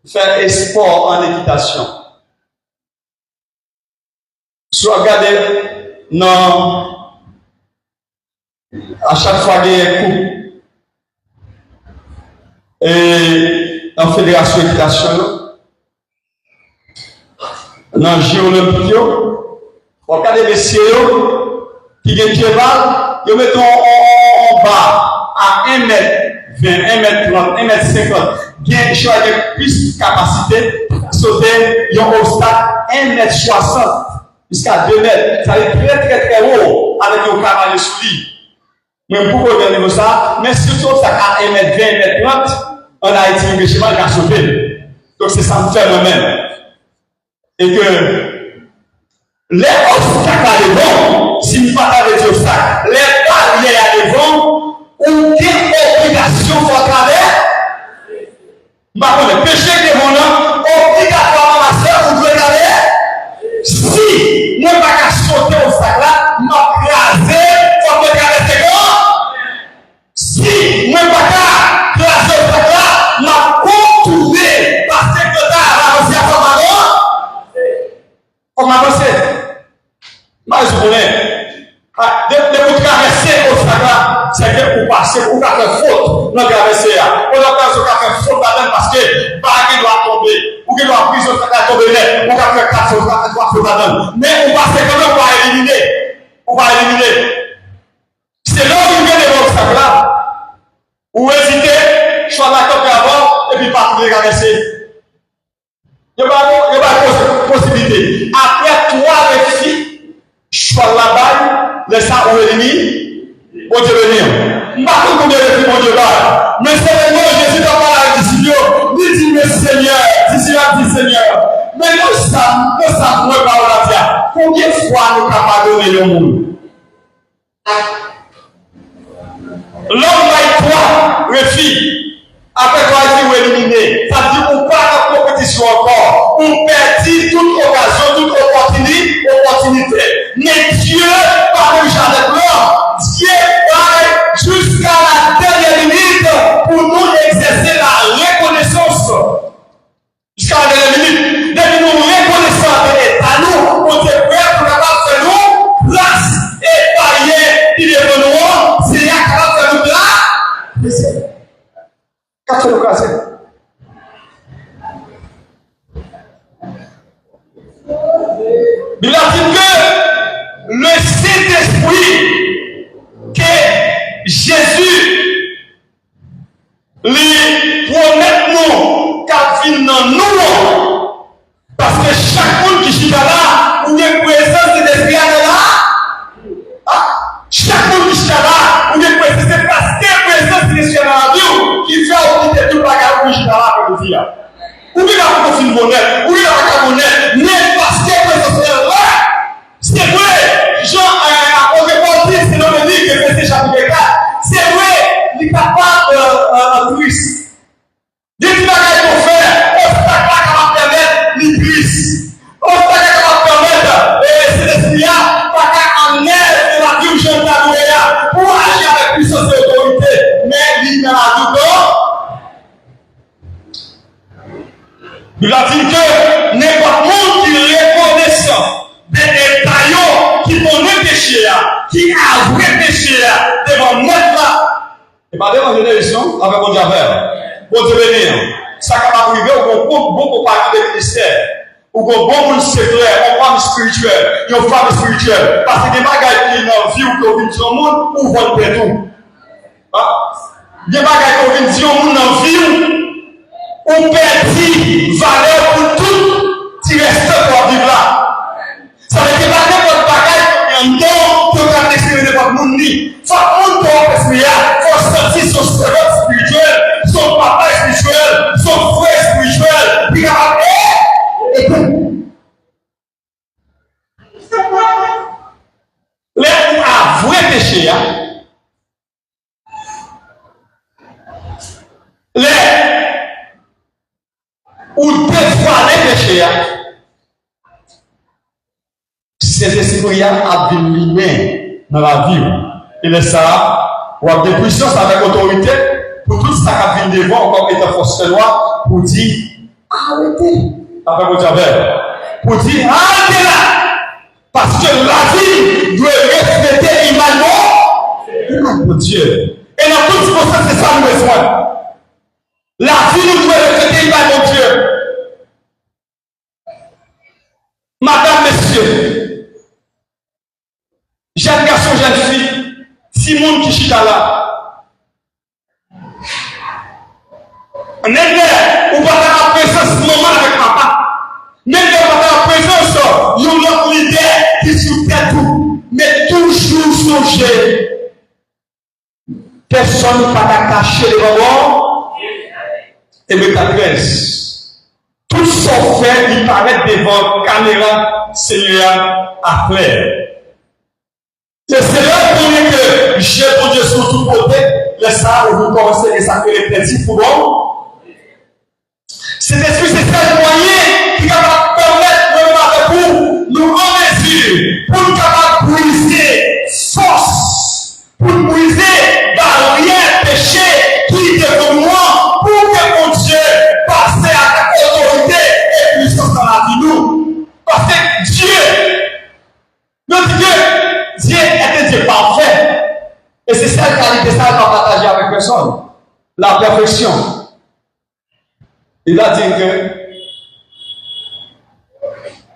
faire espoir en équitation. Soit regarder non. À chaque fois qu'il y a un coup, et en fédération d'équitation, dans le jeu olympique, regardez les messieurs qui ont un cheval, ils mettent en bas à 1 mètre 20, 1 mètre 30, 1 mètre 50, bien choix avec plus de capacité, sauter, ils ont un obstacle 1 mètre 60 jusqu'à 2 mètres. Ça va être très haut avec un cavalier sous lui. Même pour regarder ça, mais surtout ça à 1 mètre 20, 1 mètre 30, en Haïti, le cheval qui a sauté. Donc c'est ça le phénomène. Et que les obstacles à devant, si nous ne parlons pas des obstacles, les barrières à devant, aucune obligation pour travers. Par contre, le péché devant là, obligatoirement ma soeur, vous devez aller pas se connaître. De vous caresser au saga, c'est que pour passer, pour faire faute, non caresser. On a fait faute là-dedans parce que bague doit tomber, ou qu'il doit prison, ça doit tomber net, on va faire 4 choses, 3 choses là-dedans. Mais on va faire quand même, on va éliminer. On va éliminer. C'est là où il vient de l'obstacle là. Ou hésiter, soit d'accord avant, et puis partir de caresser. Il n'y a pas de possibilité. Après 3 défis, choix là-bas, laisse ça ou éliminer, bon Dieu venir. Je ne sais pas combien de défis mon Dieu va. Mais c'est le nom Jésus dans la décision. Dis mais Seigneur, dis Seigneur. Mais nous savons pas la dire. Combien de fois nous sommes capables de donner le monde? L'homme va toi, le fille. Après toi, il faut éliminer. Ça dit qu'on part en compétition encore. On perdit toute occasion, toute opportunité. Mais Dieu, par le jardin blanc, Dieu va jusqu'à la dernière limite pour nous exercer la reconnaissance. Jusqu'à la dernière limite. Depuis nous reconnaissons à nous, on est prêt pour capable de faire nous place et payer qui est devant nous. C'est capable de faire nous place. Quelle occasion. Il a dit que le Saint-Esprit que Jésus lui promet nous qu'à venir dans nous. Parce que chaque monde qui chita là, où il y a une présence de l'Esprit là, chaque monde qui chita là, où il y a une présence, c'est parce qu'il y a une présence de l'Esprit dans la vie qui fait oublier tout le bagage où il chita là pour le dire. Ou bien la confine monnaie, ou bien la monnaie, mais parce qu'il y a une présence là, c'est vrai, Jean a répondu, c'est l'homme dit que c'est chapitre 4, c'est vrai, il est capable de Christ. Des petits bagages qu'on fait, on ne peut pas permettre l'Église. On ne peut pas permettre ces esprits-là, pas en aide de la vie où j'aime la louer pour agir avec puissance et autorité. Mais il y a la douleur. Il a dit que n'importe monde qui reconnaissant des détaillants qui connaissent péché, qui a vrai péché devant moi là, et pas devant génération avec mon diable. Pour devenir, ça va arriver au bon compagnon de ministère, ou au bon monde secret, au femme spirituelle, une femme spirituelle, parce que des bagages qui dans la vie ou qu'on vient sur le monde, ou vont le tout. Des bagages qu'on vient sur le monde dans la vie, ou perdit valeur pour tout, qui reste pour vivre là. Ça veut dire que n'importe bagage, un don que vous avez expérimenté par le monde. Il faut que le monde esprit, il faut sentir son serveur spirituel, son papa spirituel, son frère spirituel, puis il va les à vrai péché, les ou deux fois les péchés, ces esprits-là a dominé dans la vie. Et les ça, ou a des puissances avec autorité, pour tout ça qui vient devant, comme étant force de loi, pour dire arrêtez. Avec votre diable. Pour dire arrêtez là. Parce que la vie doit respecter l'image de Dieu. Et dans toute circonstance, c'est ça le besoin. La vie nous doit respecter l'image de Dieu. Madame, messieurs, jeune garçon, jeune fille, si monde qui chita là, on est là, ou pas dans la présence moment avec papa, même dans la présence, il y a une autre leader qui soutient tout, mais toujours songer. Personne ne peut cacher les moments, et me 13. Tout son fait, il paraît devant la caméra, Seigneur, à faire. C'est là que j'ai pour Dieu sur tout côté, laisse ça, vous commencez à s'appeler les petits pour vous. Cet esprit, c'est un moyen qui va permettre de nous en mesure, pour nous capables de briser force, pour nous briser barrière, péché, qui est devant moi, pour que mon Dieu passe à la autorité et puissance dans la vie nous. Parce que Dieu, notre Dieu, cette qualité, ça va partager avec personne. La perfection. Il a dit que,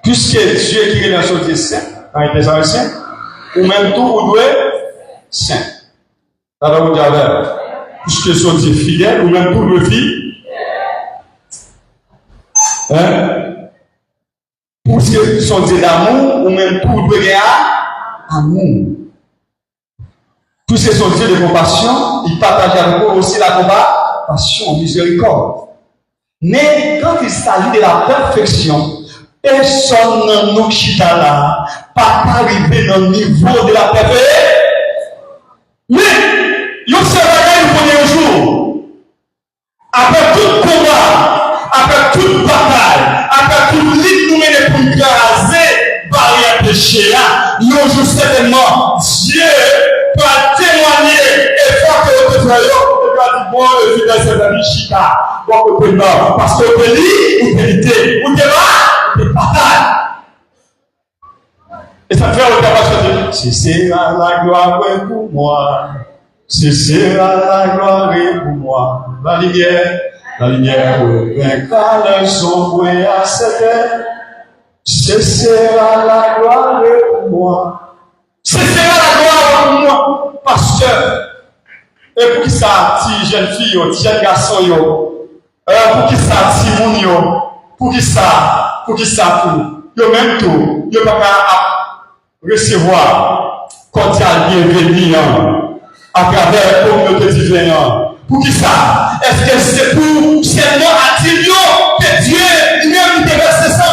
puisque Dieu qui est dans son Dieu saint, dans les Thessaloniciens, ou même tout, vous devez saint. Ça va vous dire, puisque son Dieu fidèle, ou même tout le fidèle. Hein? Puisque son Dieu d'amour, ou même tout le fidèle, amour. Puisque son Dieu de compassion, il partage avec vous aussi la compassion, miséricorde. Mais quand il s'agit de la perfection, personne dans nos chita là, pas arrivé dans le niveau de la perfection. Mais, il y a un jour, après tout combat, après toute bataille, après toute lutte nous mener pour écraser barrière péché là, il y a un jour certainement, Dieu peut témoigner et faire que le frère, bon, le fidèle c'est un chita, bon, le prénom, parce que le lit, ou vérité, ou débat, ou bataille. Et ça fait le tabac de ce sera la gloire pour moi. Ce sera la gloire pour moi. La lumière vaincra le sombre à cette heure. Ce sera la gloire pour moi. Ce sera la gloire pour moi. Pasteur. Et pour qui ça, si jeune fille, si jeune garçon, pour qui ça, si moun, pour qui ça, pour même tout, yo pas recevoir cordial bienveillant à travers la communauté différente. Pour qui ça? Est-ce que c'est pour seulement attirer que Dieu lui-même te verse ça?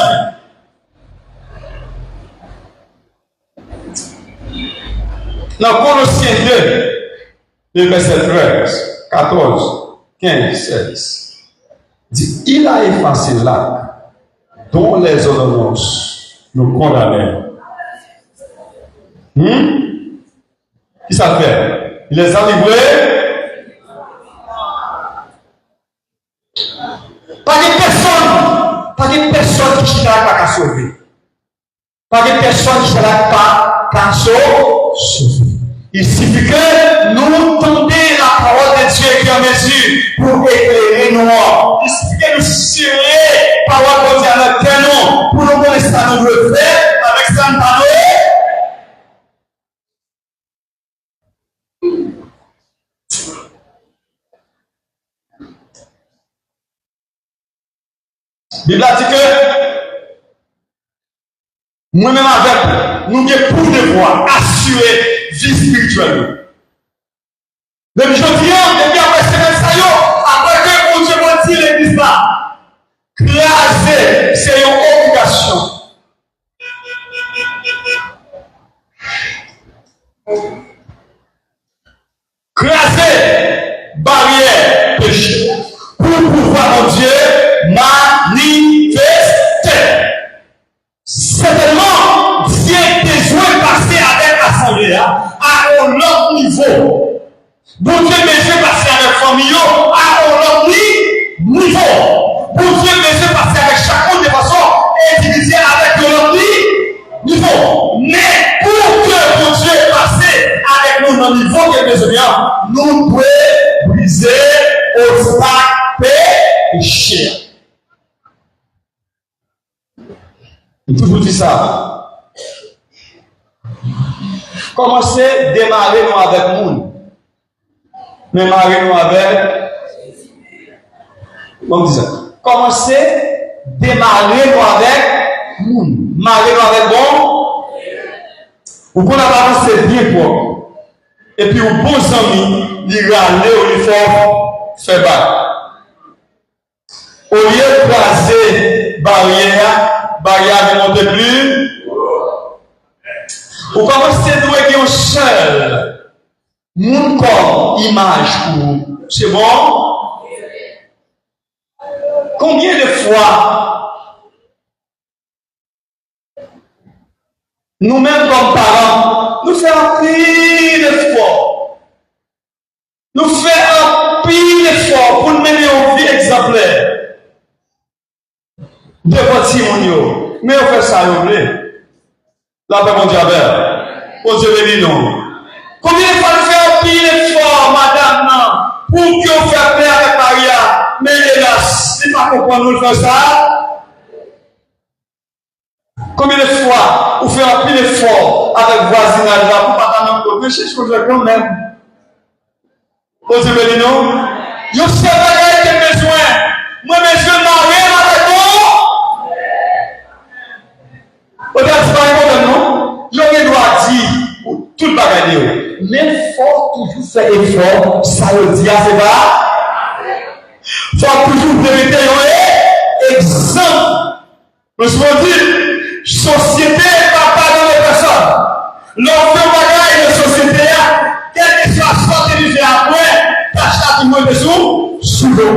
Dans Colossiens 2, le verset 13, 14, 15, 16, dit, il a effacé l'acte dont les ordonnances nous condamnaient. Qui ça fait? Il les a livrés. Pas de personne qui ne pas sauver. Pas de personne qui ne pas sauver. Il suffit que nous tendions la parole de Dieu qui est en mesure pour éclairer nous. Il suffit que nous tirer la parole de Dieu avec canon pour nous connaître ça nous le faire avec ça nous. Bible a dit que moi-même avec nous avons pour devoir assurer vie spirituelle. Depuis je viens, depuis après semaine ça après que mon Dieu m'a dit l'église là, craser, c'est une obligation. Craser, barrière, péché. Pour pouvoir mon Dieu manifester. Certainement, Dieu a besoin de passer avec l'assemblée à un autre niveau. Bon Dieu a besoin de passer avec la famille à un autre niveau. Bon Dieu a besoin de passer avec chacun de façon individuelle avec un autre niveau. Mais pour que bon Dieu passe avec nous dans le niveau qu'il a besoin, nous devons briser obstacle péché. Il toujours dit ça. Commencez, démarrer nous avec nous. Démarrer nous avec. Comment on dit ça? Commencez, démarrer nous avec nous. Marrer nous avec bon. Vous pouvez avancer bien pour. Et puis, aux bons amis, ils râler au uniforme, fait battre. Au lieu de croiser barrière ne monte plus. Vous commencez à douer un seul. Mon corps, image pour vous. C'est bon? Combien de fois nous-mêmes comme parents, nous faisons un pile d'efforts. Nous faisons un pile d'efforts pour nous mener une vie exemplaire. De votre Simonio. Mais on fait ça, vous voulez. La paix, mon Dieu, bon Dieu béni nous. Combien de fois nous faisons un pile pour que vous fassiez paix avec Maria. Mais hélas, il ne pas comprendre nous faire ça. Combien de fois vous faites un peu d'effort avec le voisinage là pour pas t'en même côté, je suis quand même. Vous avez dit non? Je sais pas qu'il y a besoin. Moi, monsieur, marié avec vous. Vous avez pas non? Je vais doit dire tout le bagage. Mais il faut toujours faire effort. Ça veut dire, c'est pas. Il faut toujours vérité. Exemple. Je me suis dit, société n'est pas pardonner les personnes. L'enfant bagage de société, quel que soit ce que tu fais après, t'achètes du moins dessous, sous l'eau.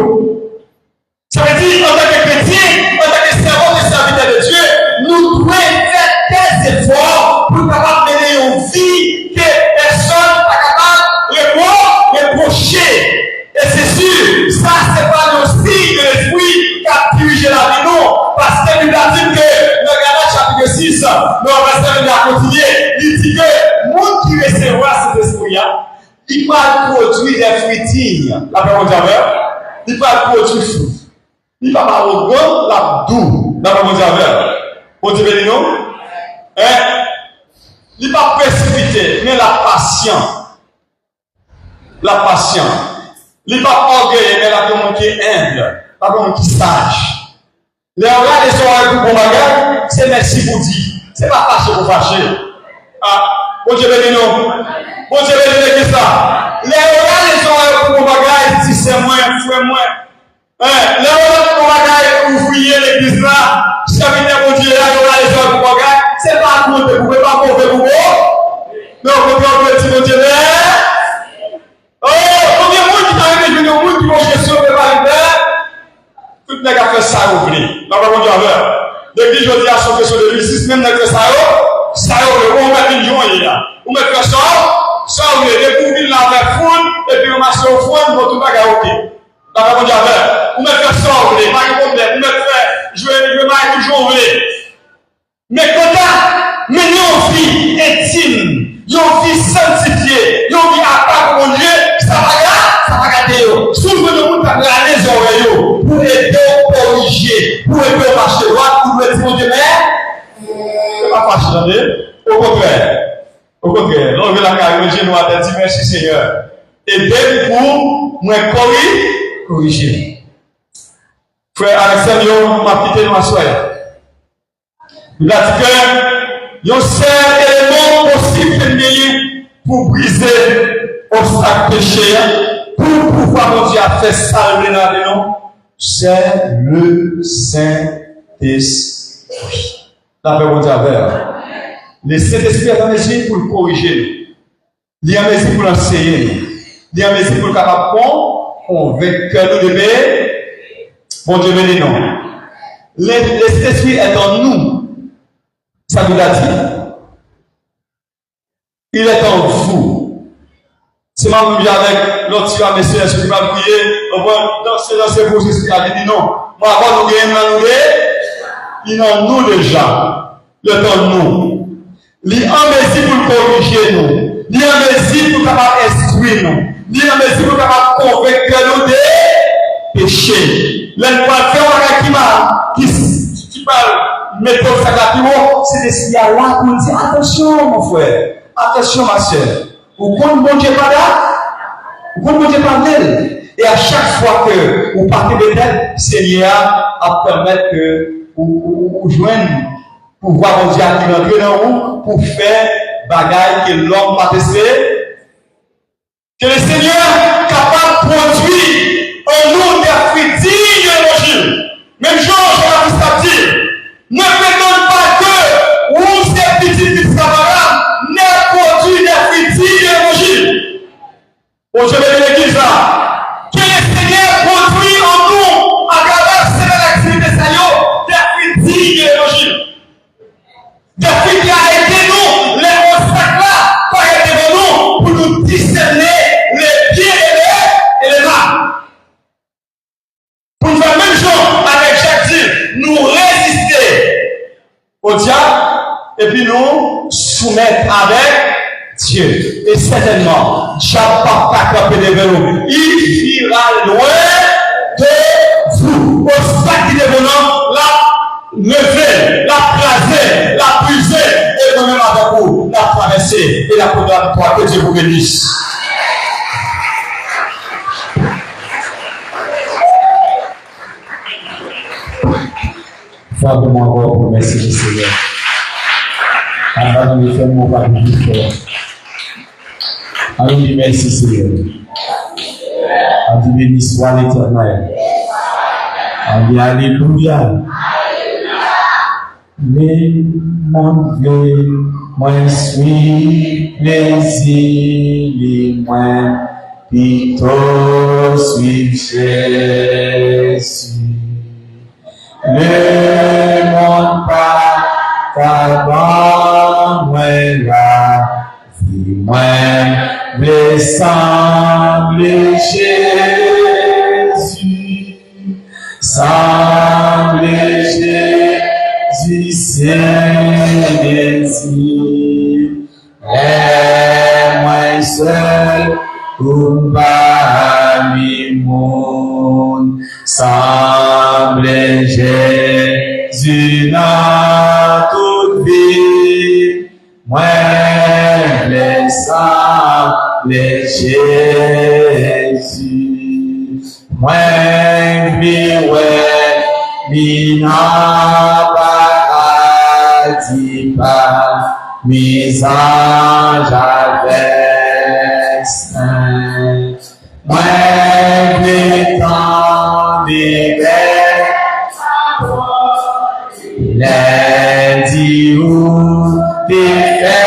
Ça veut dire, en tant que chrétien, en tant que servant et serviteur de Dieu, nous devons faire des efforts pour pouvoir mener une vie que personne n'est capable de reprocher. Et c'est sûr, ça, c'est pas le signe de l'esprit qui a dirigé la vie, non. Parce que nous avons dit que le Galates chapitre 6, nous avons continué, il dit que le monde qui recevra cet esprit-là, il va produire des fruits dignes. La parole de Dieu, il va produire fruits. Il va pas arrogant, la doux. La parole de Dieu, on dit bien non? Il va précipiter, mais la patience. La patience. Il va orgueilleux, mais la personne qui est humble. La personne qui est sage. Les regards des soirées pour bon bagage, c'est merci pour dire. C'est pas fâché pour fâcher. Ah, bon Dieu béni non. Bon Dieu béni que ça. Les regards des soirées pour bon bagage, si c'est moins, frère moins. Les regards pour bon bagage, ouvrier l'église là, serviteur mon Dieu là, les regards des soirées pour bon bagage, c'est pas compter, vous pouvez pas compter pour vous. Mais on peut pas dire mon Dieu là. Oh, combien de monde qui t'arrive de venir au monde qui vont gestion de la tout le monde a fait ça ouvrir. La parole de Dieu. L'église, je dis à son question de justice, même dans ça, on met une journée là. On met ça, on met des coups là avec foule, et puis on marche au fond, on va tout bagarre ok. La parole de Dieu. On met ça, on met pas de problème, on met je vais marquer toujours ouvrir. Mais quand mais une vie intime, une vie sanctifiée, une vie à part pour Dieu, ça va garder. Souvent, le monde a regardé les oreilles pour aider au corriger, pour aider au marché droit, pour aider au Dieu, mais c'est pas facile, au contraire. Au contraire, l'on veut la carrière, je nous a dit merci Seigneur. Aider pour moi corriger. Frère Alexandre, m'a quitté dans ma soirée. Il a dit que il y a un seul élément possible de gagner pour briser l'obstacle péché, pour pouvoir mon Dieu faire salver la vie, non, c'est le Saint-Esprit. La paix, mon Dieu, le Saint-Esprit est en mesure pour le corriger, il est en mesure pour l'enseigner, il est en mesure pour le capable de convaincre nous de paix. Bon Dieu, béni, non. Le Saint-Esprit est en nous. Ça nous l'a dit. Il est en vous. C'est ma même avec l'autre qui va messieurs, ce qui va prier, on va danser pour ce qui a dit non. Moi, avant nous gagnons, il est en nous déjà. Il est en nous. Il est en mesure pour corriger nous. Il est en mesure pour capable instruire nous. Il est en mesure pour capable convaincre nous des péchés. L'un va faire qui parle. Mais pour ça, c'est des signaux là pour dire attention, mon frère, attention, ma soeur. Vous comptez bon Dieu par là, vous comptez bon Dieu par elle. Et à chaque fois que vous partez de tête, Seigneur a permettre que vous joignez pour voir mon Dieu qui rentre dans vous, pour faire bagaille que l'homme va tester. Que le Seigneur est capable de produire en nous des fruits dignes de l'évangile. Même Jean a dit. Ne prétendez pas que vous êtes petits camarades ne produit des fruits dignes de l'évangile. Bon, je vais l'église là. Que le Seigneur produit en nous, à travers cette activité, des fruits dignes de l'évangile. Des fruits qui a aidé nous, les obstacles là, qui a aidé nous pour nous discerner les biens et les mal. Pour nous faire même chose avec Jacques dit, nous résister au diable et puis nous soumettre avec Dieu. Et certainement, Diable pas camper devant nous. Il ira loin de vous. Au sac qui est devant la lever, la craser, la briser, et nous-mêmes avec vous, la traverser et la prendre toi. Que Dieu vous bénisse. Fais-moi encore pour merci du Seigneur. Avant de faire mon pas plus fort. Allons-y, merci Seigneur. Allons-y, béni soit l'Éternel. Allons-y, alléluia. Les mondes, moi suis plaisir, les moins plutôt suis Jésus. Le monde pas qu'avant moi la vie moi semble Jésus semble Jésus c'est désir et moi seul pour parmi monde semble Jésus dans toute vie moi semble Jésus moi mi n'a pas dit pas mes anges avec saint moi temps des les dit où t'es fait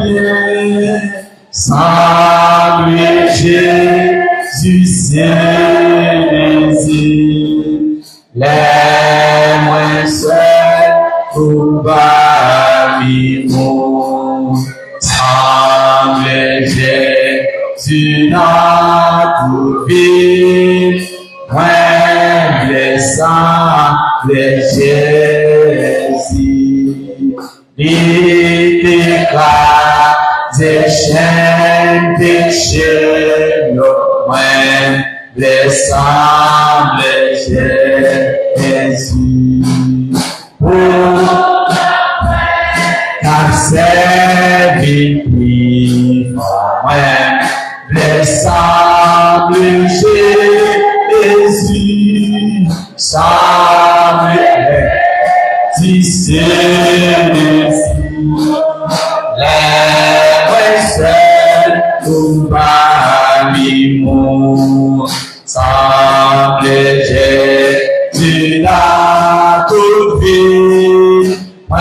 bien semble Jésus c'est désir les moins seuls pour parmi monde semble Jésus dans toute vie moi blessant les Jésus il t'écrase des chaînes péché moi blessant les Jésus pour ta servitude moi blessant les Jésus semble si c'est les seuls pour parmi monde semble Jésus dans toute vie moi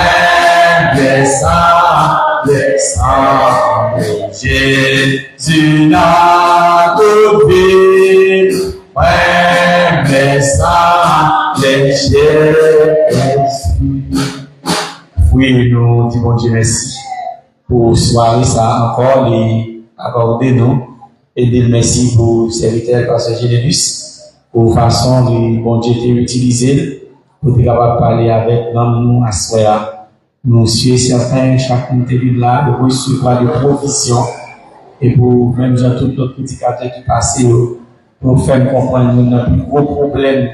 blessant Jésus dans toute vie moi blessant Jésus. Oui, nous disons Dieu merci pour soirée ça encore et accorder nous et dire merci pour le serviteur pasteur Générus pour façon de bon Dieu utiliser pour être capable de parler avec nous à soir. Nous sommes certains chacun de là de recevoir des provisions et pour même dans tout notre prédicateur qui passe pour faire comprendre notre plus gros problème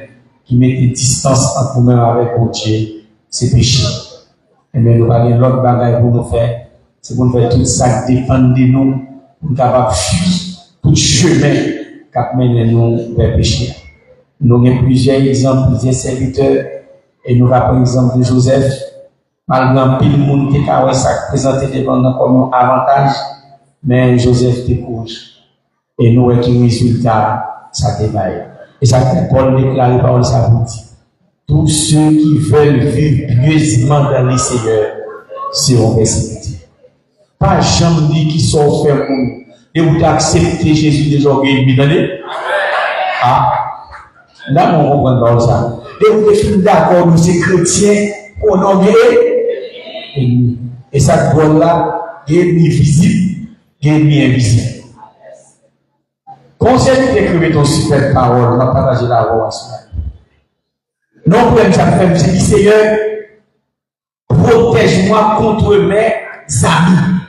qui met des distances entre nous-mêmes avec mon Dieu, c'est péché. Et bien, nous allons l'autre bagaille pour nous faire, c'est pour nous faire tout ça, défendre nous, pour nous capables de fuir tout chemin qui mène nous vers le péché. Nous avons plusieurs exemples, plusieurs serviteurs, et nous avons l'exemple de Joseph, malgré pile de monde qui a présenté devant nous comme un avantage, mais Joseph décourage. Et nous avons un résultat, ça dévaille. Et ça fait Paul déclare par ça vous dit. Tous ceux qui veulent vivre pieusement dans les Seigneurs seront persécutés. Pas jamais dit qu'ils sont faits pour nous. Et vous acceptez Jésus des orgueils, ah, là, on comprend pas ça. Et vous êtes d'accord, nous sommes chrétiens, on en est. Et cette voie-là, est visible, est invisible. Conseil d'écrire ton super parole, on va partager la voix à cela. Non, pour ça fait, c'est dit, Seigneur, protège-moi contre mes amis.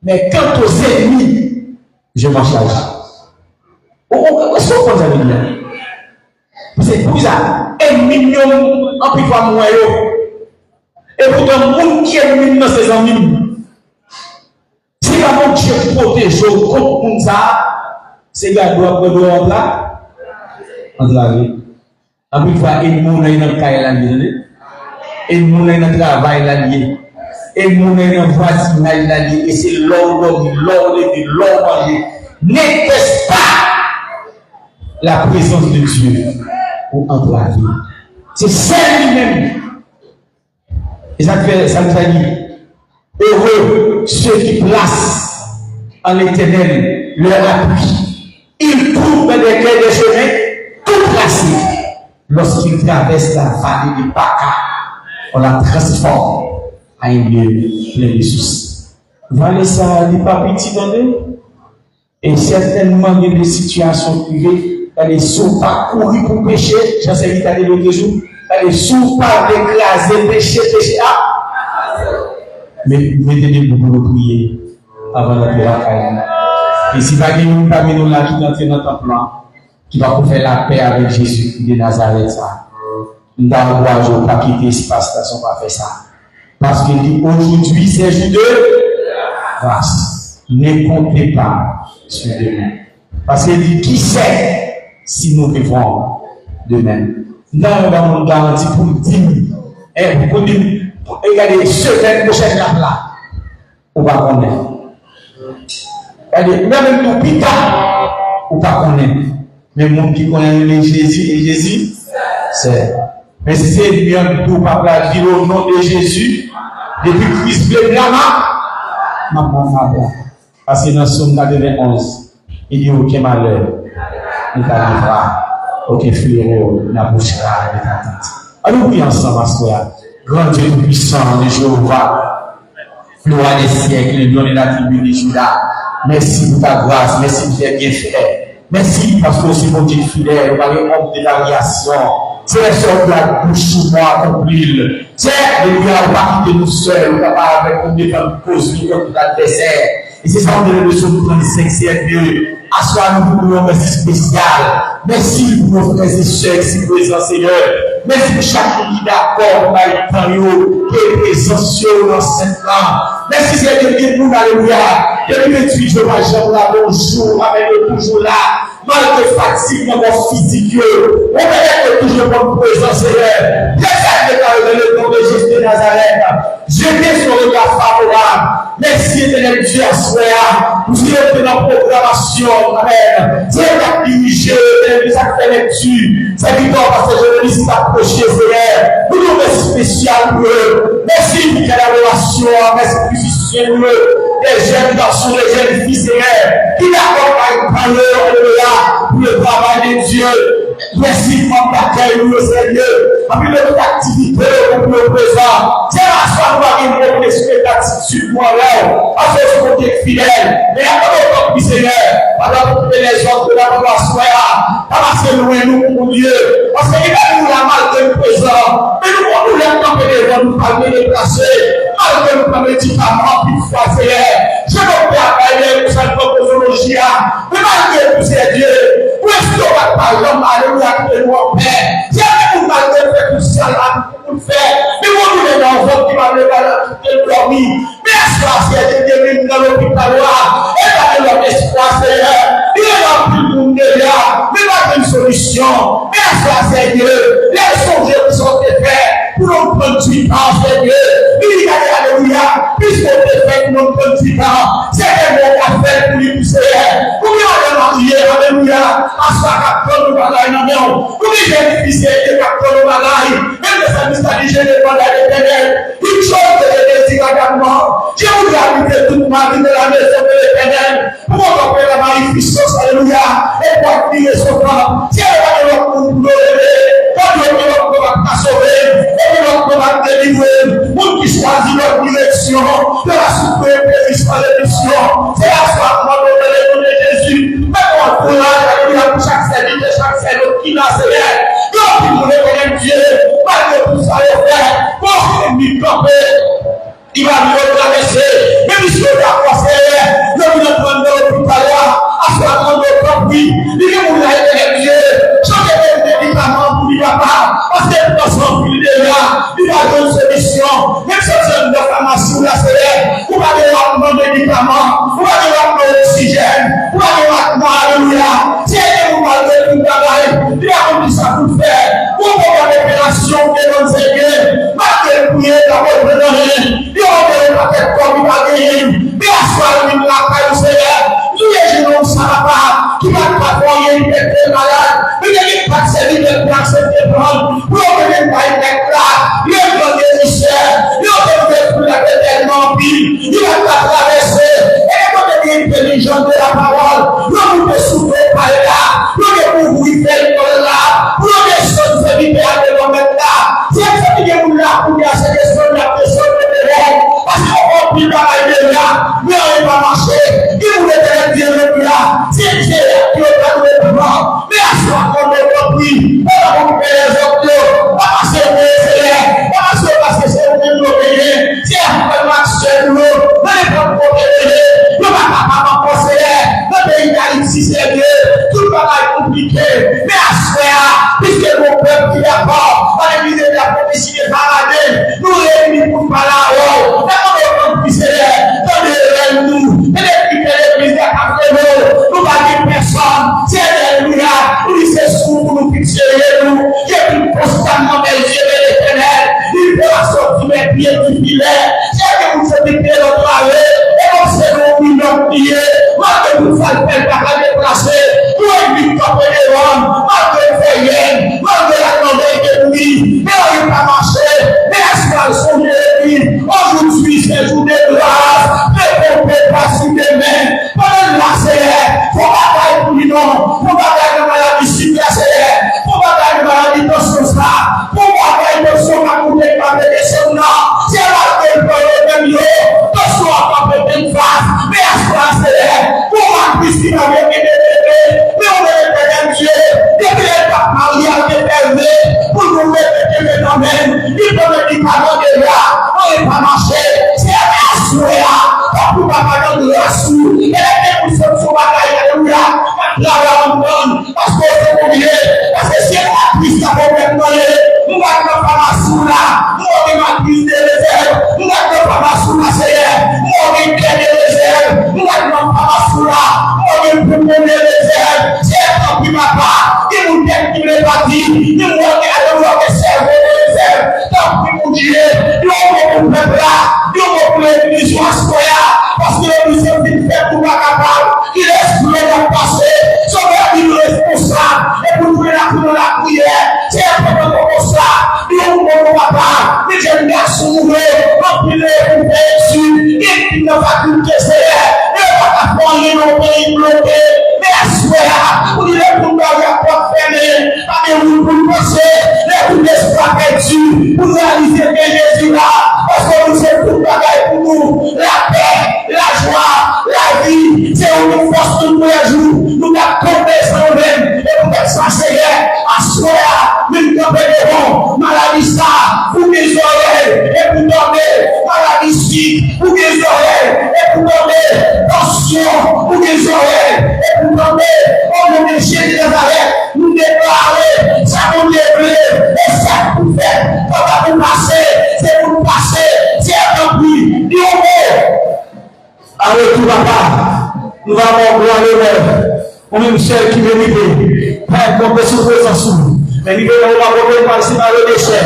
Mais quant aux ennemis, je m'en charge. Est-ce qu'on pense à lui? C'est pour ça, un million en plus fois moins. Et pourtant, le monde qui est ennemi dans ses amis, si la mon Dieu protège contre ça, c'est gars doit prendre là, en la vie. En plus fois, il y a un dans le travail, il y a un dans le travail, et il y a un dans le voisinage, et c'est l'ordre, n'était pas la présence de Dieu pour entrer la vie. C'est celle lui-même. Et ça nous a dit, heureux ceux qui placent en l'Éternel leur appui. Ils trouvent des clés de chemin tout placés. Lorsqu'ils traversent la vallée de Baca, on la transforme à un lieu plein de soucis. Vallée ça n'est pas petit dans le. Et certainement, il y a des situations privées, elle est sous pas courir pour pécher. J'en sais vite aller l'autre jour. Elle est sous pas écraser, pécher. Mais mettez-les pour nous prier avant d'entrer la caille. Et si pas quelqu'un parmi nous là qui entre dans notre plan, qui va faire la paix avec Jésus de Nazareth, nous n'avons pas quitter l'espace là, on va faire ça. Parce qu'il dit aujourd'hui c'est jour de grâce. Ne comptez pas sur demain. Parce qu'il dit qui sait si nous vivons demain. Nous avons une garantie pour nous dire, pour nous regardez semaine prochaine là, on va connaître. Regardez, même nous pita, on va connaître. Mais mon qui connaît Jésus, c'est. Mais si c'est bien pour pas la vie au nom de Jésus, depuis Christ le maman, parce que dans Somme 91, il dit aucun malheur ne t'arrivera, aucun fléau n'approchera de ta tente. Alors oui, ensemble, Pasteur. Grand Dieu puissant de Jéhovah, gloire des siècles, le nom de la tribu de Juda. Merci pour ta grâce, merci pour tes bienfaits. Merci parce que c'est mon Dieu fidèle, on va les hommes de variation. C'est la sorte de la bouche sous moi accomplie. C'est le gars, on va quitter nous seuls, on va pas avec une défense cosmique comme l'adversaire. Et c'est ça, on est le Psaume 35, c'est Dieu. Assois-nous pour nous, merci spécial. Merci pour nos frères et sœurs qui sont présents, Seigneur. Merci pour chaque qui est d'accord, qui est présent sur dans cette langue. Merci Seigneur de nous, alléluia. Depuis que tu es je m'ajoute là, bonjour, avec toujours là. Malgré fatigue, mon physique, on peut être toujours bonne présence, Seigneur. Laisse-moi déclarer le nom de Jésus de Nazareth. Jetez sur le regard favorable. Merci éternel Dieu à soi. Vous êtes dans la programmation, Amen. C'est la dirigée, les actes de lecture. C'est victoire parce que je me dis approcher, Seigneur. Nous nous remercions spécial pour eux. Merci pour la relation, merci pour les jeunes garçons, les jeunes filles, Seigneur, qui n'accompagnent pas eux, pour le travail de Dieu. Merci pour l'accueil, nous, Seigneur. Après notre activité, pour le présent. C'est la soirée, nous avons une expectative pour moi, parce que je suis fidèle. Mais après, notre Seigneur, pendant que les autres de la soirée, parce que nous, pour Dieu, parce qu'il a nous la mal de présent. Mais nous, nous l'aimons quand nous parler de placer. Malgré le médicament, puis foi, Seigneur. Je ne peux pas parler de cette posologie, mais malgré tout, c'est Dieu. Où est-ce qu'on va parler, alléluia, que nous en paix? Si vous malgré le fait tout ça, pour le faire, mais vous nous les enfants qui m'ont dormi. Mais espoir, c'est Dieu dans l'hôpital, et dans leur espoir, Seigneur. Il est rempli de monde déjà, mais pas de solution. Mais espoir, c'est Dieu. Les songes qui sont faits pour nous prendre du temps, c'est Dieu. Il y a alléluia, puisque nous fait pour nous prendre du temps. C'est un bon affaire pour lui pousser. Combien on a demandé, alléluia, à ce qu'on nous bagaille dans le monde. Combien j'ai difficile de capter nos bagailles, même les services d'addition de l'éternel. Une chose que je désire également, je voudrais habiter toute ma vie de la maison de l'éternel. Pour m'occuper de la magnificence, alléluia, et pour activer son temps. Si elle va devoir pour nous lever, quand Dieu va sauver, on va délivrer, pour qui choisit notre direction, de la souper, par l'émission. C'est la soirée de l'église de Jésus. Mettons en courage, alléluia, pour chaque serviteur, chaque serviteur qui n'a Seigneur. Donc, il nous reconnaît Dieu, malgré tout ça, les frères, pour qu'il nous camper. Il va nous traverser, même si on a passé, là, il va donner une solution. Même si vous êtes de pharmacie ou la CR, vous allez avoir de médicaments, vous allez avoir de l'oxygène, vous allez avoir alléluia. Si vous allez tout travail, il y a comme ça pour faire. Vous avez une opération qui est dans ces guerres, malgré le prier, d'abord de donner, il y a une paquet comme il va gagner, il y a soit une lacaille au Seigneur, il y a des gens qui qui va travailler, il est malade, il y a des personnes qui vont accepter de prendre, pour venir par une là, il y a des ministères, il y a des gens tellement pire, il va traverser, et quand il est intelligent de la parole, il va souffrir par là, il va vous faire là, pour les choses de vie à de là, si vous avez vous là pour dire ces questions de la personne de l'homme, parce qu'on ne peut pas aller là, mais on va marcher, il voulait dire le là, si Dieu qui a le pouvoir, mais à ce moment on est compris, on va occuper les autres, on va passer au Seigneur, on va passer parce que c'est vous qui payer, si on va marcher nous, on n'est pas pour payer, on va pas conseiller, le pays d'Haïti c'est Dieu, tout va être compliqué, mais à ce moment puisque mon peuple qui est fort, on est visé de la prophétie de Paradis, nous réunissons pour parler à haut, mais on est compliqué, nous, et les prières nous pas dire personne, c'est alléluia, nous c'est sous nous fixer nous, j'ai pu constamment mes yeux de l'éternel, il peut sortir mes pieds du filet, c'est que vous faites des pieds de travail, et comme c'est nos millions de pieds, malgré vous faites pas à déplacer, nous évitons de les hommes, malgré les veillens, malgré la grandeur de lui, mais on n'est pas marché, mais à ce sont les aujourd'hui c'est jour de grâce, mais on ne peut pas sous des mains, pendant la CR, faut bataille pour lui non, faut bataille de maladie cible la CR, faut bataille de maladie dans son sang, faut bataille de son accompagné par des personnes là, c'est la gueule pour le même lieu, dans son accompagné une face, mais à ce la CR, pour ma Christine avec des bébés, mais on est le Dieu, des bébés pas mariés avec des bébés, pour nous mettre des phénomènes, il peut me dire pas de là, on n'est pas marché, c'est à ce là, pour pas de la sous, et les gens qui sont bataille, alléluia, là on donne, parce que c'est oublié, parce que c'est la piste à vous mettre, nous n'avons pas la sous là, nous avons ma piste de réserve, nous n'avons pas la sous là, c'est nous avons une clé de réserve, nous n'avons pas la sous là, nous avons une poupée de réserve, c'est un peu ma part, il nous dit qu'il est parti, il nous dit à l'heure que c'est de réserve, tant pis pour dire, nous avons un peuple là, nous avons une mission à ce parce que le mission qui fait pour pas capable, il est pour le passé, sauveur il est responsable, et pour trouver la prière, c'est un peu comme ça, il est mon papa, les jeunes garçons ouvrés, empilés pour faire dessus, il ne va plus que c'est, il ne va pas prendre les noms pays bloqués, mais à ce moment-là, vous dites pour nous la porte fermée, avec vous pour passer, les vous l'espoir perdu, pour réaliser que Jésus là, parce que nous sommes tout bagaille pour nous, la paix, la joie, la vie, c'est une force de tous les jours. Nous avons tombé sans même, et nous sommes censés à soi, nous tomberons, maladie ça, pour des oreilles, et pour tomber, maladie ci, pour des oreilles, et pour tomber, tension, pour des oreilles, et pour tomber, au nom de Jésus de Nazareth, nous déclarer, ça nous déblé, et ça nous fait, quand vous passez, c'est pour passer, c'est un prix, Dieu. Avec tout papa, nous allons gloire l'honneur. On est Michel qui mérite. Père, qu'on peut souffrir sans sous. Mais nous allons la par ici dans le déchet.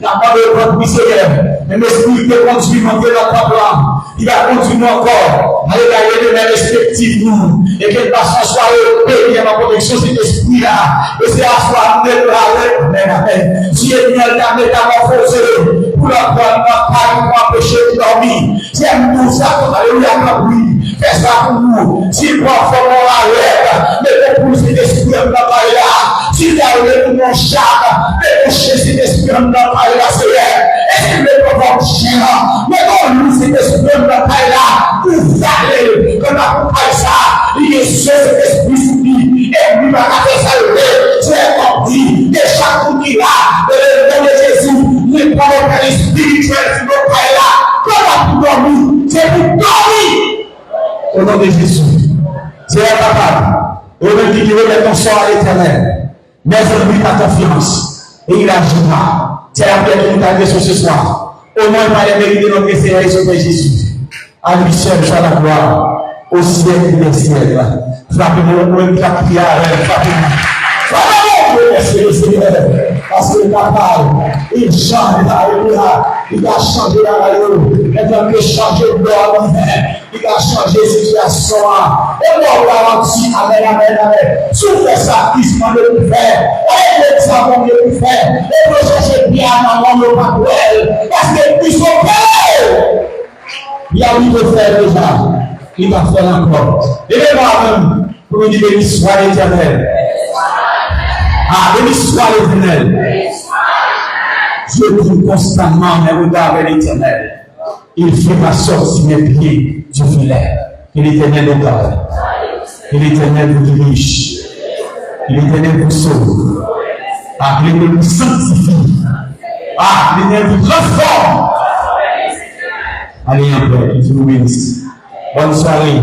La part de votre Seigneur. Mais l'esprit qui conduit dans notre plan. Il va conduire nous encore à l'égayer de mes respectifs nous. Et que passion soit payée à ma protection cet esprit-là. Et c'est à soi de Amen. Si est bien la métamorphosé pour la prendre pour empêcher de dormir. Si elle nous a alléluia, oui. Fais ça pour nous. Si prend forme la rêve, mais pour cet esprit de la paille si tu as eu mon chat, mais coucher cet esprit de la paille là, c'est est-ce que le provoque chien, mais non, nous cet esprit de la paille là, pour aller, comme la paille ça, il est sur cet esprit soumis, et lui va faire ça lever, c'est compris, et chaque coup qui a, le nom de Jésus, les paroles spirituelles sur notre paille là, comment pour dormir, c'est pour dormir. Au nom de Jésus, c'est incapable. Au nom de Dieu, remet ton sort à l'éternel. Mais il ta confiance et il agira. C'est la prière qui nous adresse ce soir. Au moins, par les mérites de notre Seigneur et Sauveur Jésus. À lui seul soit la gloire, au siècle des siècles. Frappez-nous, même la prière, frappez-nous. Frappez-nous, merci le Seigneur, parce qu'il est capable. Il change il a changé la radio, il a changé de l'ordre, il a changé la situation. Et moi, on garantit, amen, amen, amen. Si vous faites ça, qui se demande de faire, et le savon de faire, et vous cherchez bien dans le manuel, parce que plus on fait, il a envie de faire déjà, il va faire encore. Et moi-même, pour me dire béni soit l'Éternel. Ah, béni soit l'Éternel. Je prie constamment mes regards vers l'Éternel. Il fait ma sortie mes pieds du filet. Que l'Éternel nous garde. Que l'Éternel vous dirige. Que l'Éternel vous sauve. Ah, que l'Éternel vous sanctifie. Ah, que l'Éternel vous transforme. Allez, en paix, que Dieu vous bénisse. Bonne soirée.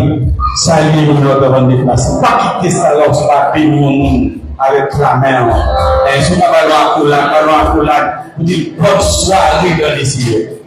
Salut, mon ordre avant de déplacer. Pas quitter ça là, on va payer mon nom avec la main. Et si on va à vous dites bonne soirée dans les cieux.